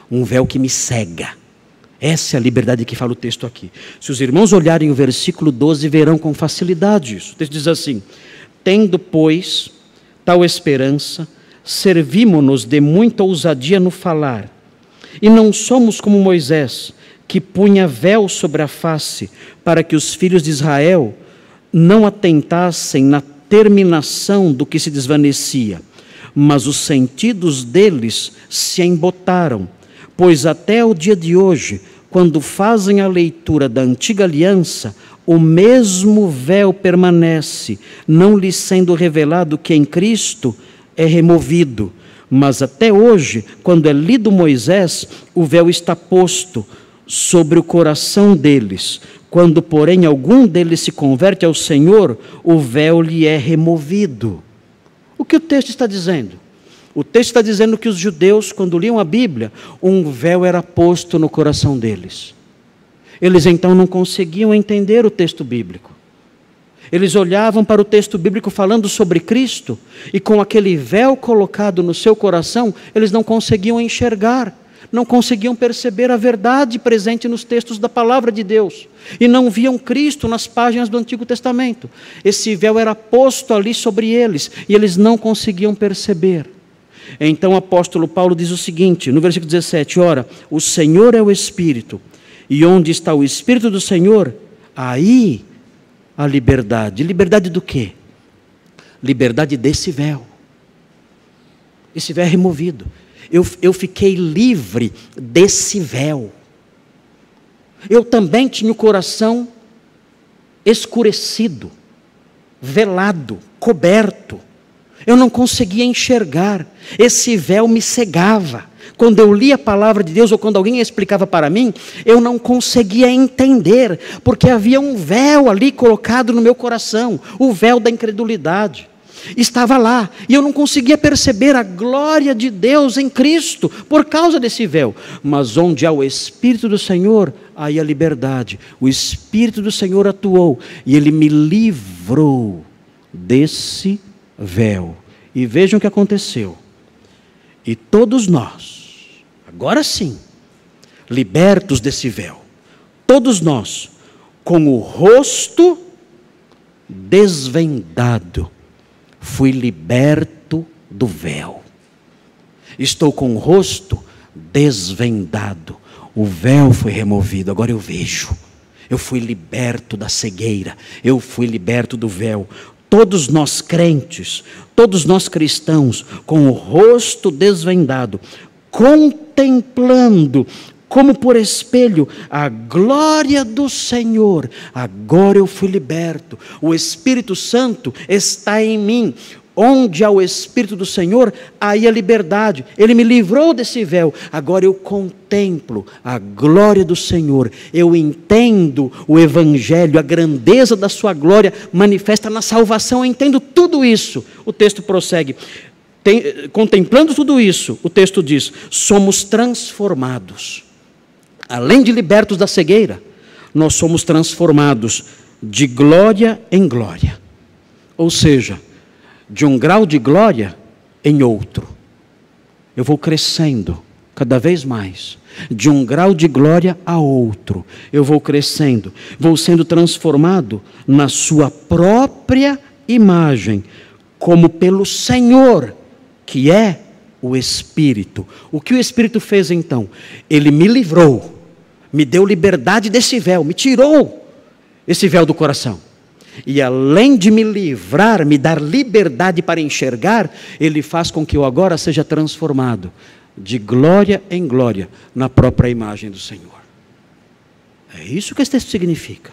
um véu que me cega. Essa é a liberdade que fala o texto aqui. Se os irmãos olharem o versículo 12, verão com facilidade isso. O texto diz assim, tendo, pois, tal esperança, servimo-nos de muita ousadia no falar, e não somos como Moisés, que punha véu sobre a face, para que os filhos de Israel não atentassem na terminação do que se desvanecia, mas os sentidos deles se embotaram, pois até o dia de hoje, quando fazem a leitura da antiga aliança, o mesmo véu permanece, não lhes sendo revelado que em Cristo é removido. Mas até hoje, quando é lido Moisés, o véu está posto sobre o coração deles. Quando, porém, algum deles se converte ao Senhor, o véu lhe é removido. O que o texto está dizendo? O texto está dizendo que os judeus, quando liam a Bíblia, um véu era posto no coração deles. Eles então não conseguiam entender o texto bíblico. Eles olhavam para o texto bíblico falando sobre Cristo, e com aquele véu colocado no seu coração, eles não conseguiam enxergar, não conseguiam perceber a verdade presente nos textos da palavra de Deus, e não viam Cristo nas páginas do Antigo Testamento. Esse véu era posto ali sobre eles, e eles não conseguiam perceber. Então o apóstolo Paulo diz o seguinte, no versículo 17, ora, o Senhor é o Espírito, e onde está o Espírito do Senhor, aí a liberdade. Liberdade do quê? Liberdade desse véu. Esse véu é removido. Eu fiquei livre desse véu. Eu também tinha o coração escurecido, velado, coberto. Eu não conseguia enxergar. Esse véu me cegava. Quando eu lia a palavra de Deus, ou quando alguém explicava para mim, eu não conseguia entender, porque havia um véu ali colocado no meu coração, o véu da incredulidade. Estava lá, e eu não conseguia perceber a glória de Deus em Cristo, por causa desse véu. Mas onde há o Espírito do Senhor, aí a liberdade. O Espírito do Senhor atuou, e Ele me livrou desse véu. E vejam o que aconteceu. E todos nós, agora sim, libertos desse véu, todos nós, com o rosto desvendado, fui liberto do véu. Estou com o rosto desvendado, o véu foi removido, agora eu vejo. Eu fui liberto da cegueira, eu fui liberto do véu. Todos nós crentes, todos nós cristãos, com o rosto desvendado, contemplando, como por espelho, a glória do Senhor. Agora eu fui liberto, o Espírito Santo está em mim. Onde há o Espírito do Senhor, aí a liberdade. Ele me livrou desse véu. Agora eu contemplo a glória do Senhor. Eu entendo o Evangelho, a grandeza da sua glória manifesta na salvação. Eu entendo tudo isso. O texto prossegue. Contemplando tudo isso, o texto diz, somos transformados. Além de libertos da cegueira, nós somos transformados de glória em glória. Ou seja, de um grau de glória em outro. Eu vou crescendo cada vez mais. De um grau de glória a outro. Eu vou crescendo. Vou sendo transformado na sua própria imagem. Como pelo Senhor, que é o Espírito. O que o Espírito fez então? Ele me livrou. Me deu liberdade desse véu. Me tirou esse véu do coração. E além de me livrar, me dar liberdade para enxergar, Ele faz com que eu agora seja transformado de glória em glória na própria imagem do Senhor. É isso que esse texto significa.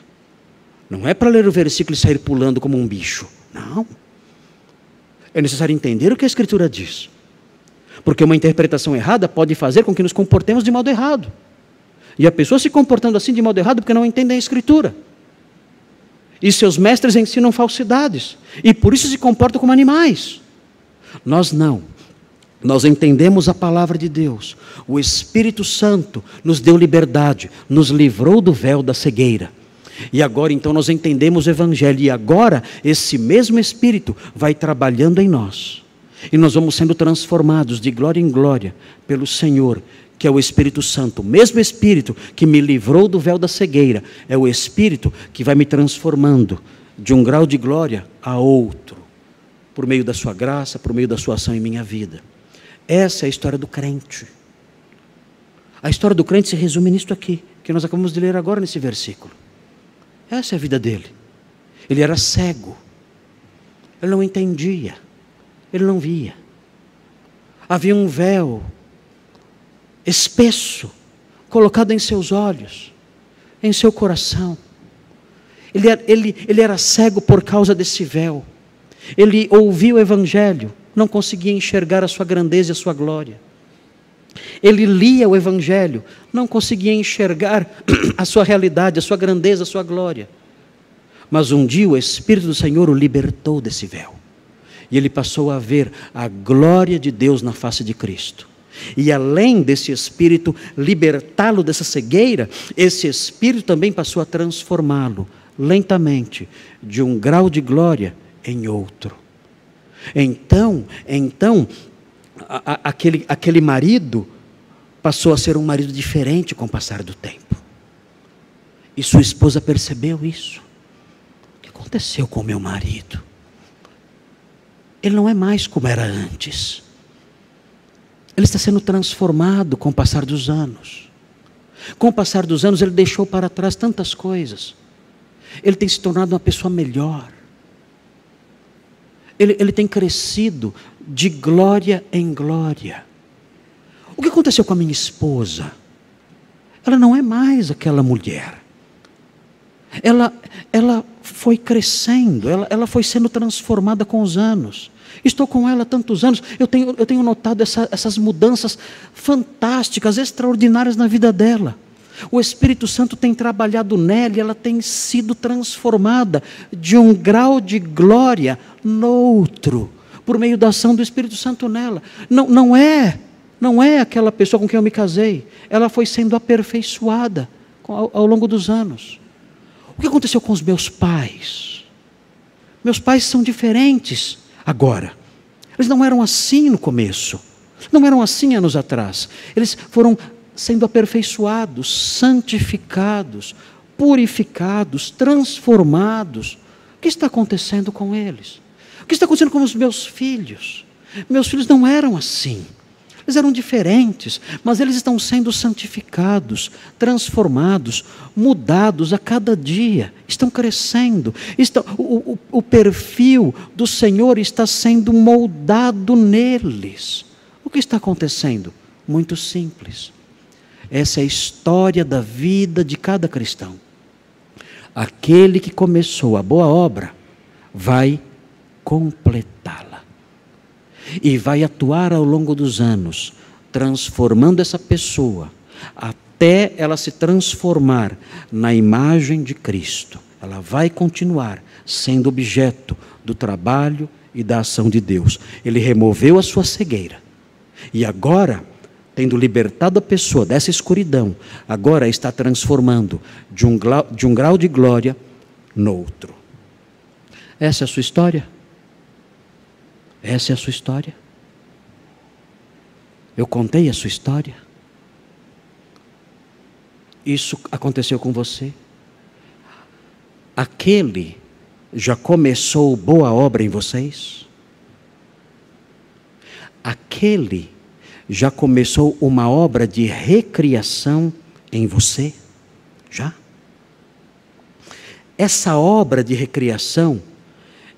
Não é para ler o versículo e sair pulando como um bicho. Não. É necessário entender o que a Escritura diz. Porque uma interpretação errada pode fazer com que nos comportemos de modo errado. E a pessoa se comportando assim de modo errado porque não entende a Escritura. E seus mestres ensinam falsidades. E por isso se comportam como animais. Nós não. Nós entendemos a palavra de Deus. O Espírito Santo nos deu liberdade. Nos livrou do véu da cegueira. E agora então nós entendemos o Evangelho. E agora esse mesmo Espírito vai trabalhando em nós. E nós vamos sendo transformados de glória em glória pelo Senhor, que é o Espírito Santo. O mesmo Espírito que me livrou do véu da cegueira, é o Espírito que vai me transformando de um grau de glória a outro, por meio da sua graça, por meio da sua ação em minha vida. Essa é a história do crente. A história do crente se resume nisto aqui, que nós acabamos de ler agora nesse versículo. Essa é a vida dele. Ele era cego. Ele não entendia. Ele não via. Havia um véu espesso, colocado em seus olhos, em seu coração. Ele era cego por causa desse véu. Ele ouvia o Evangelho, não conseguia enxergar a sua grandeza e a sua glória. Ele lia o Evangelho, não conseguia enxergar a sua realidade, a sua grandeza, a sua glória. Mas um dia o Espírito do Senhor o libertou desse véu. E ele passou a ver a glória de Deus na face de Cristo. E além desse espírito libertá-lo dessa cegueira, esse espírito também passou a transformá-lo lentamente de um grau de glória em outro. Então, aquele marido passou a ser um marido diferente com o passar do tempo. E sua esposa percebeu isso. O que aconteceu com o meu marido? Ele não é mais como era antes. Ele está sendo transformado com o passar dos anos. Com o passar dos anos, ele deixou para trás tantas coisas. Ele tem se tornado uma pessoa melhor. Ele tem crescido de glória em glória. O que aconteceu com a minha esposa? Ela não é mais aquela mulher. Ela foi crescendo, ela foi sendo transformada com os anos. Estou com ela há tantos anos, eu tenho notado essas mudanças fantásticas, extraordinárias na vida dela. O Espírito Santo tem trabalhado nela e ela tem sido transformada de um grau de glória noutro, por meio da ação do Espírito Santo nela. Não é aquela pessoa com quem eu me casei. Ela foi sendo aperfeiçoada ao longo dos anos. O que aconteceu com os meus pais? Meus pais são diferentes agora. Eles não eram assim no começo. Não eram assim anos atrás. Eles foram sendo aperfeiçoados, santificados, purificados, transformados. O que está acontecendo com eles? O que está acontecendo com os meus filhos? Meus filhos não eram assim. Eles eram diferentes, mas eles estão sendo santificados, transformados, mudados a cada dia. Estão crescendo. O perfil do Senhor está sendo moldado neles. O que está acontecendo? Muito simples. Essa é a história da vida de cada cristão. Aquele que começou a boa obra vai completá-la. E vai atuar ao longo dos anos, transformando essa pessoa, até ela se transformar na imagem de Cristo. Ela vai continuar sendo objeto do trabalho e da ação de Deus. Ele removeu a sua cegueira. E agora, tendo libertado a pessoa dessa escuridão, agora está transformando de um grau de glória noutro. Essa é a sua história? Essa é a sua história? Eu contei a sua história? Isso aconteceu com você? Aquele já começou boa obra em vocês? Aquele já começou uma obra de recriação em você? Já? Essa obra de recriação,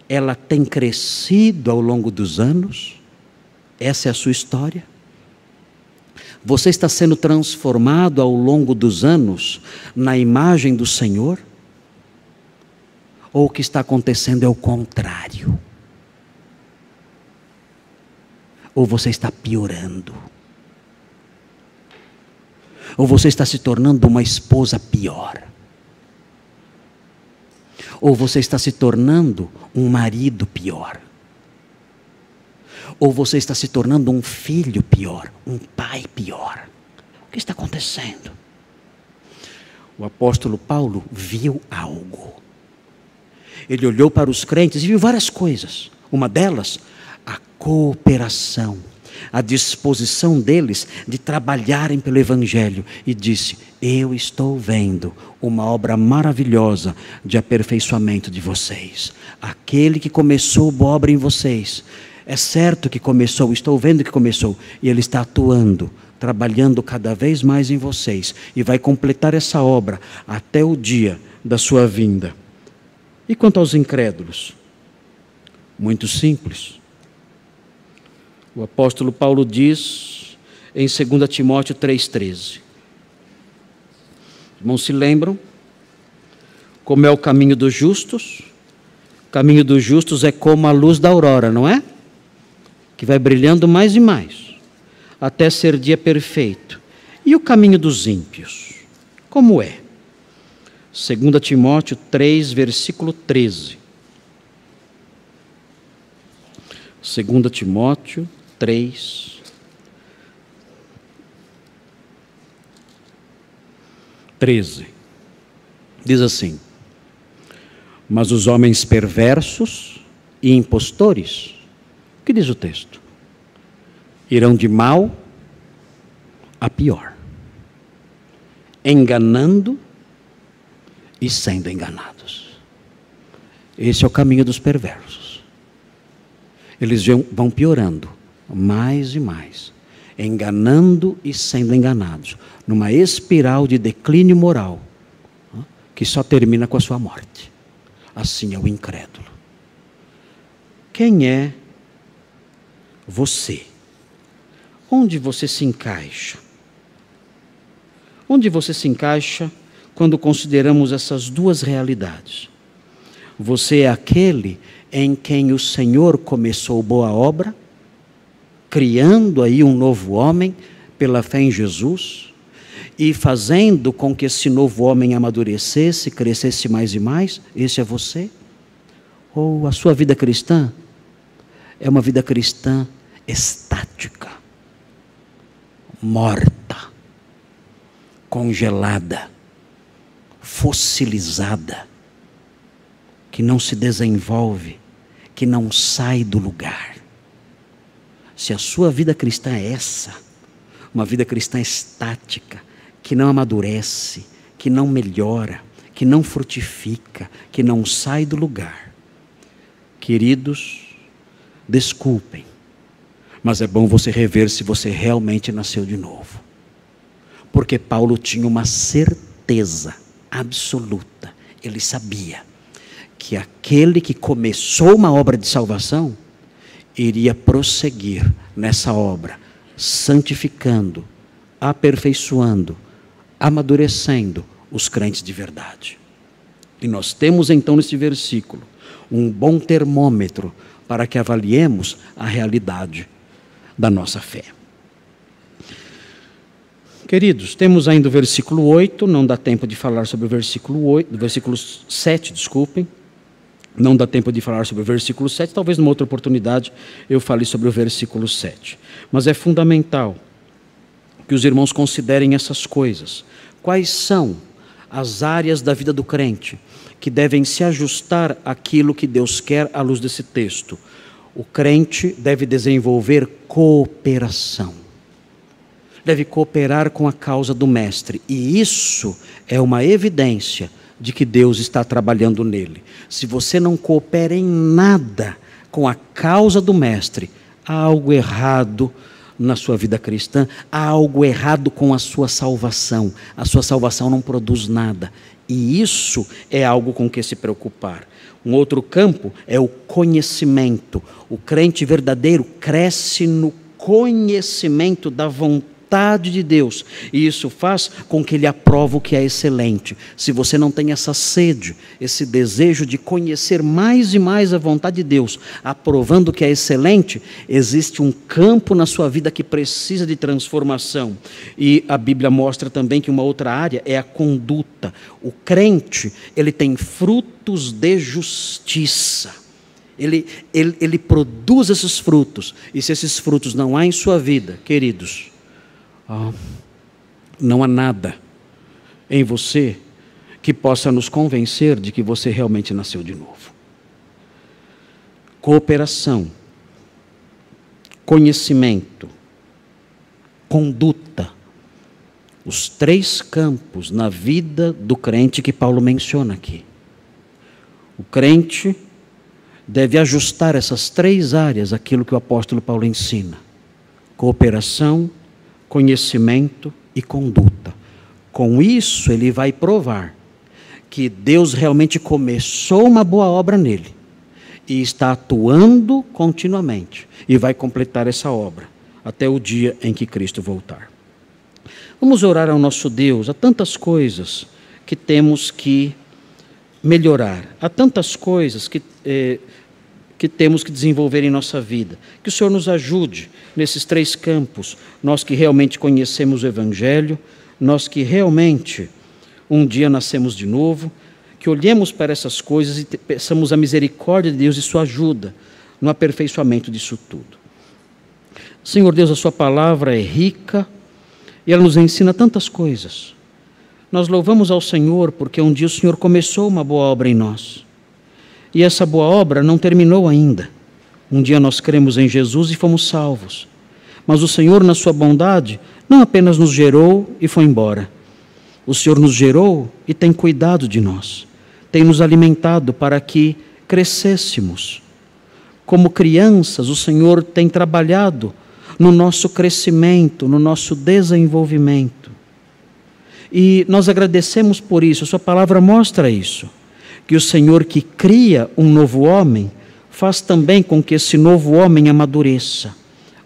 ela tem crescido ao longo dos anos? Essa é a sua história? Você está sendo transformado ao longo dos anos na imagem do Senhor? Ou o que está acontecendo é o contrário? Ou você está piorando? Ou você está se tornando uma esposa pior? Ou você está se tornando um marido pior? Ou você está se tornando um filho pior, um pai pior? O que está acontecendo? O apóstolo Paulo viu algo. Ele olhou para os crentes e viu várias coisas. Uma delas, a cooperação, a disposição deles de trabalharem pelo Evangelho. E disse: eu estou vendo uma obra maravilhosa de aperfeiçoamento de vocês. Aquele que começou boa obra em vocês, é certo que começou, estou vendo que começou, e Ele está atuando, trabalhando cada vez mais em vocês, e vai completar essa obra até o dia da sua vinda. E quanto aos incrédulos? Muito simples. O apóstolo Paulo diz em 2 Timóteo 3,13. Irmãos, se lembram como é o caminho dos justos? O caminho dos justos é como a luz da aurora, não é? Que vai brilhando mais e mais, até ser dia perfeito. E o caminho dos ímpios? Como é? 2 Timóteo 3, versículo 13. 2 Timóteo 3, 13. Diz assim: mas os homens perversos e impostores, o que diz o texto? Irão de mal a pior, enganando e sendo enganados. Esse é o caminho dos perversos. Eles vão piorando mais e mais, enganando e sendo enganados, numa espiral de declínio moral, que só termina com a sua morte. Assim é o incrédulo. Quem é você? Onde você se encaixa? Onde você se encaixa quando consideramos essas duas realidades? Você é aquele em quem o Senhor começou boa obra, criando aí um novo homem pela fé em Jesus e fazendo com que esse novo homem amadurecesse, crescesse mais e mais? Esse é você? Ou a sua vida cristã é uma vida cristã estática, morta, congelada, fossilizada, que não se desenvolve, que não sai do lugar? Se a sua vida cristã é essa, uma vida cristã estática, que não amadurece, que não melhora, que não frutifica, que não sai do lugar, queridos, desculpem, mas é bom você rever se você realmente nasceu de novo. Porque Paulo tinha uma certeza absoluta, ele sabia que aquele que começou uma obra de salvação iria prosseguir nessa obra, santificando, aperfeiçoando, amadurecendo os crentes de verdade. E nós temos então nesse versículo um bom termômetro para que avaliemos a realidade da nossa fé. Queridos, temos ainda o versículo 8, não dá tempo de falar sobre o versículo 8, versículo 7, desculpem. Não dá tempo de falar sobre o versículo 7, talvez numa outra oportunidade eu fale sobre o versículo 7. Mas é fundamental que os irmãos considerem essas coisas. Quais são as áreas da vida do crente que devem se ajustar àquilo que Deus quer à luz desse texto? O crente deve desenvolver cooperação. Deve cooperar com a causa do mestre. E isso é uma evidência de que Deus está trabalhando nele. Se você não coopera em nada com a causa do mestre, há algo errado na sua vida cristã, há algo errado com a sua salvação. A sua salvação não produz nada. E isso é algo com que se preocupar. Um outro campo é o conhecimento. O crente verdadeiro cresce no conhecimento da vontade de Deus, e isso faz com que ele aprove o que é excelente. Se você não tem essa sede, esse desejo de conhecer mais e mais a vontade de Deus, aprovando o que é excelente, existe um campo na sua vida que precisa de transformação. E a Bíblia mostra também que uma outra área é a conduta. O crente, ele tem frutos de justiça. Ele produz esses frutos, e se esses frutos não há em sua vida, queridos, não há nada em você que possa nos convencer de que você realmente nasceu de novo. Cooperação, conhecimento, conduta, os três campos na vida do crente que Paulo menciona aqui. O crente deve ajustar essas três áreas àquilo que o apóstolo Paulo ensina: cooperação, conhecimento e conduta. Com isso, ele vai provar que Deus realmente começou uma boa obra nele e está atuando continuamente e vai completar essa obra até o dia em que Cristo voltar. Vamos orar ao nosso Deus. Há tantas coisas que temos que melhorar, há tantas coisas que temos que desenvolver em nossa vida. Que o Senhor nos ajude nesses três campos, nós que realmente conhecemos o Evangelho, nós que realmente um dia nascemos de novo, que olhemos para essas coisas e peçamos a misericórdia de Deus e sua ajuda no aperfeiçoamento disso tudo. Senhor Deus, a sua palavra é rica e ela nos ensina tantas coisas, Nós louvamos ao Senhor porque um dia o Senhor começou uma boa obra em nós. E essa boa obra não terminou ainda. Um dia nós cremos em Jesus e fomos salvos. Mas o Senhor, na sua bondade, não apenas nos gerou e foi embora. O Senhor nos gerou e tem cuidado de nós. Tem nos alimentado para que crescêssemos. Como crianças, o Senhor tem trabalhado no nosso crescimento, no nosso desenvolvimento. E nós agradecemos por isso, a sua palavra mostra isso, que o Senhor que cria um novo homem, faz também com que esse novo homem amadureça.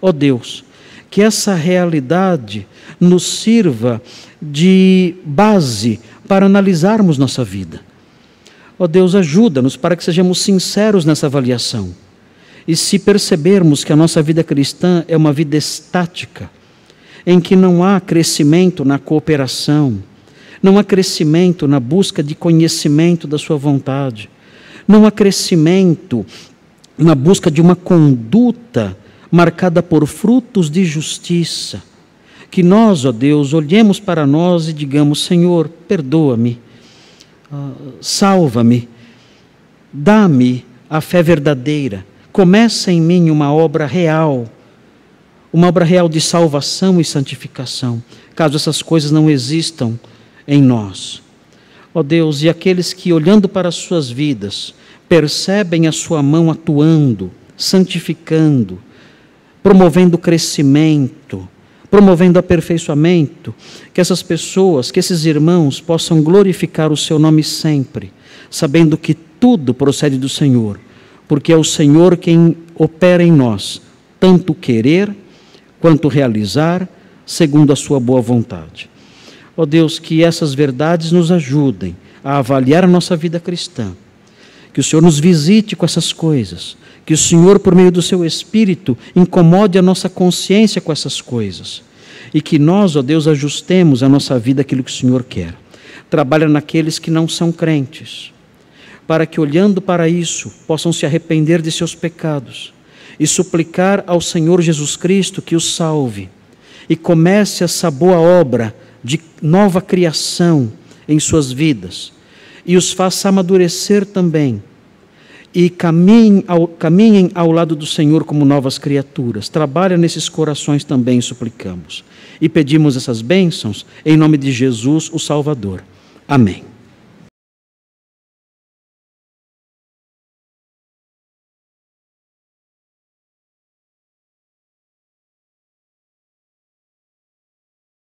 Ó Deus, que essa realidade nos sirva de base para analisarmos nossa vida. Ó Deus, ajuda-nos para que sejamos sinceros nessa avaliação. E se percebermos que a nossa vida cristã é uma vida estática, em que não há crescimento na cooperação, não há crescimento na busca de conhecimento da sua vontade, não há crescimento na busca de uma conduta marcada por frutos de justiça, que nós, ó Deus, olhemos para nós e digamos: Senhor, perdoa-me, salva-me, dá-me a fé verdadeira, começa em mim uma obra real de salvação e santificação, caso essas coisas não existam em nós. Ó Deus, e aqueles que, olhando para as suas vidas, percebem a sua mão atuando, santificando, promovendo crescimento, promovendo aperfeiçoamento, que essas pessoas, que esses irmãos possam glorificar o seu nome sempre, sabendo que tudo procede do Senhor, porque é o Senhor quem opera em nós, tanto querer quanto realizar, segundo a sua boa vontade. Ó Deus, que essas verdades nos ajudem a avaliar a nossa vida cristã, que o Senhor nos visite com essas coisas, que o Senhor, por meio do seu Espírito, incomode a nossa consciência com essas coisas, e que nós, ó Deus, ajustemos a nossa vida àquilo que o Senhor quer. Trabalha naqueles que não são crentes, para que, olhando para isso, possam se arrepender de seus pecados e suplicar ao Senhor Jesus Cristo que os salve e comece essa boa obra de nova criação em suas vidas e os faça amadurecer também e caminhem ao lado do Senhor como novas criaturas. Trabalha nesses corações também, suplicamos. E pedimos essas bênçãos em nome de Jesus, o Salvador. Amém.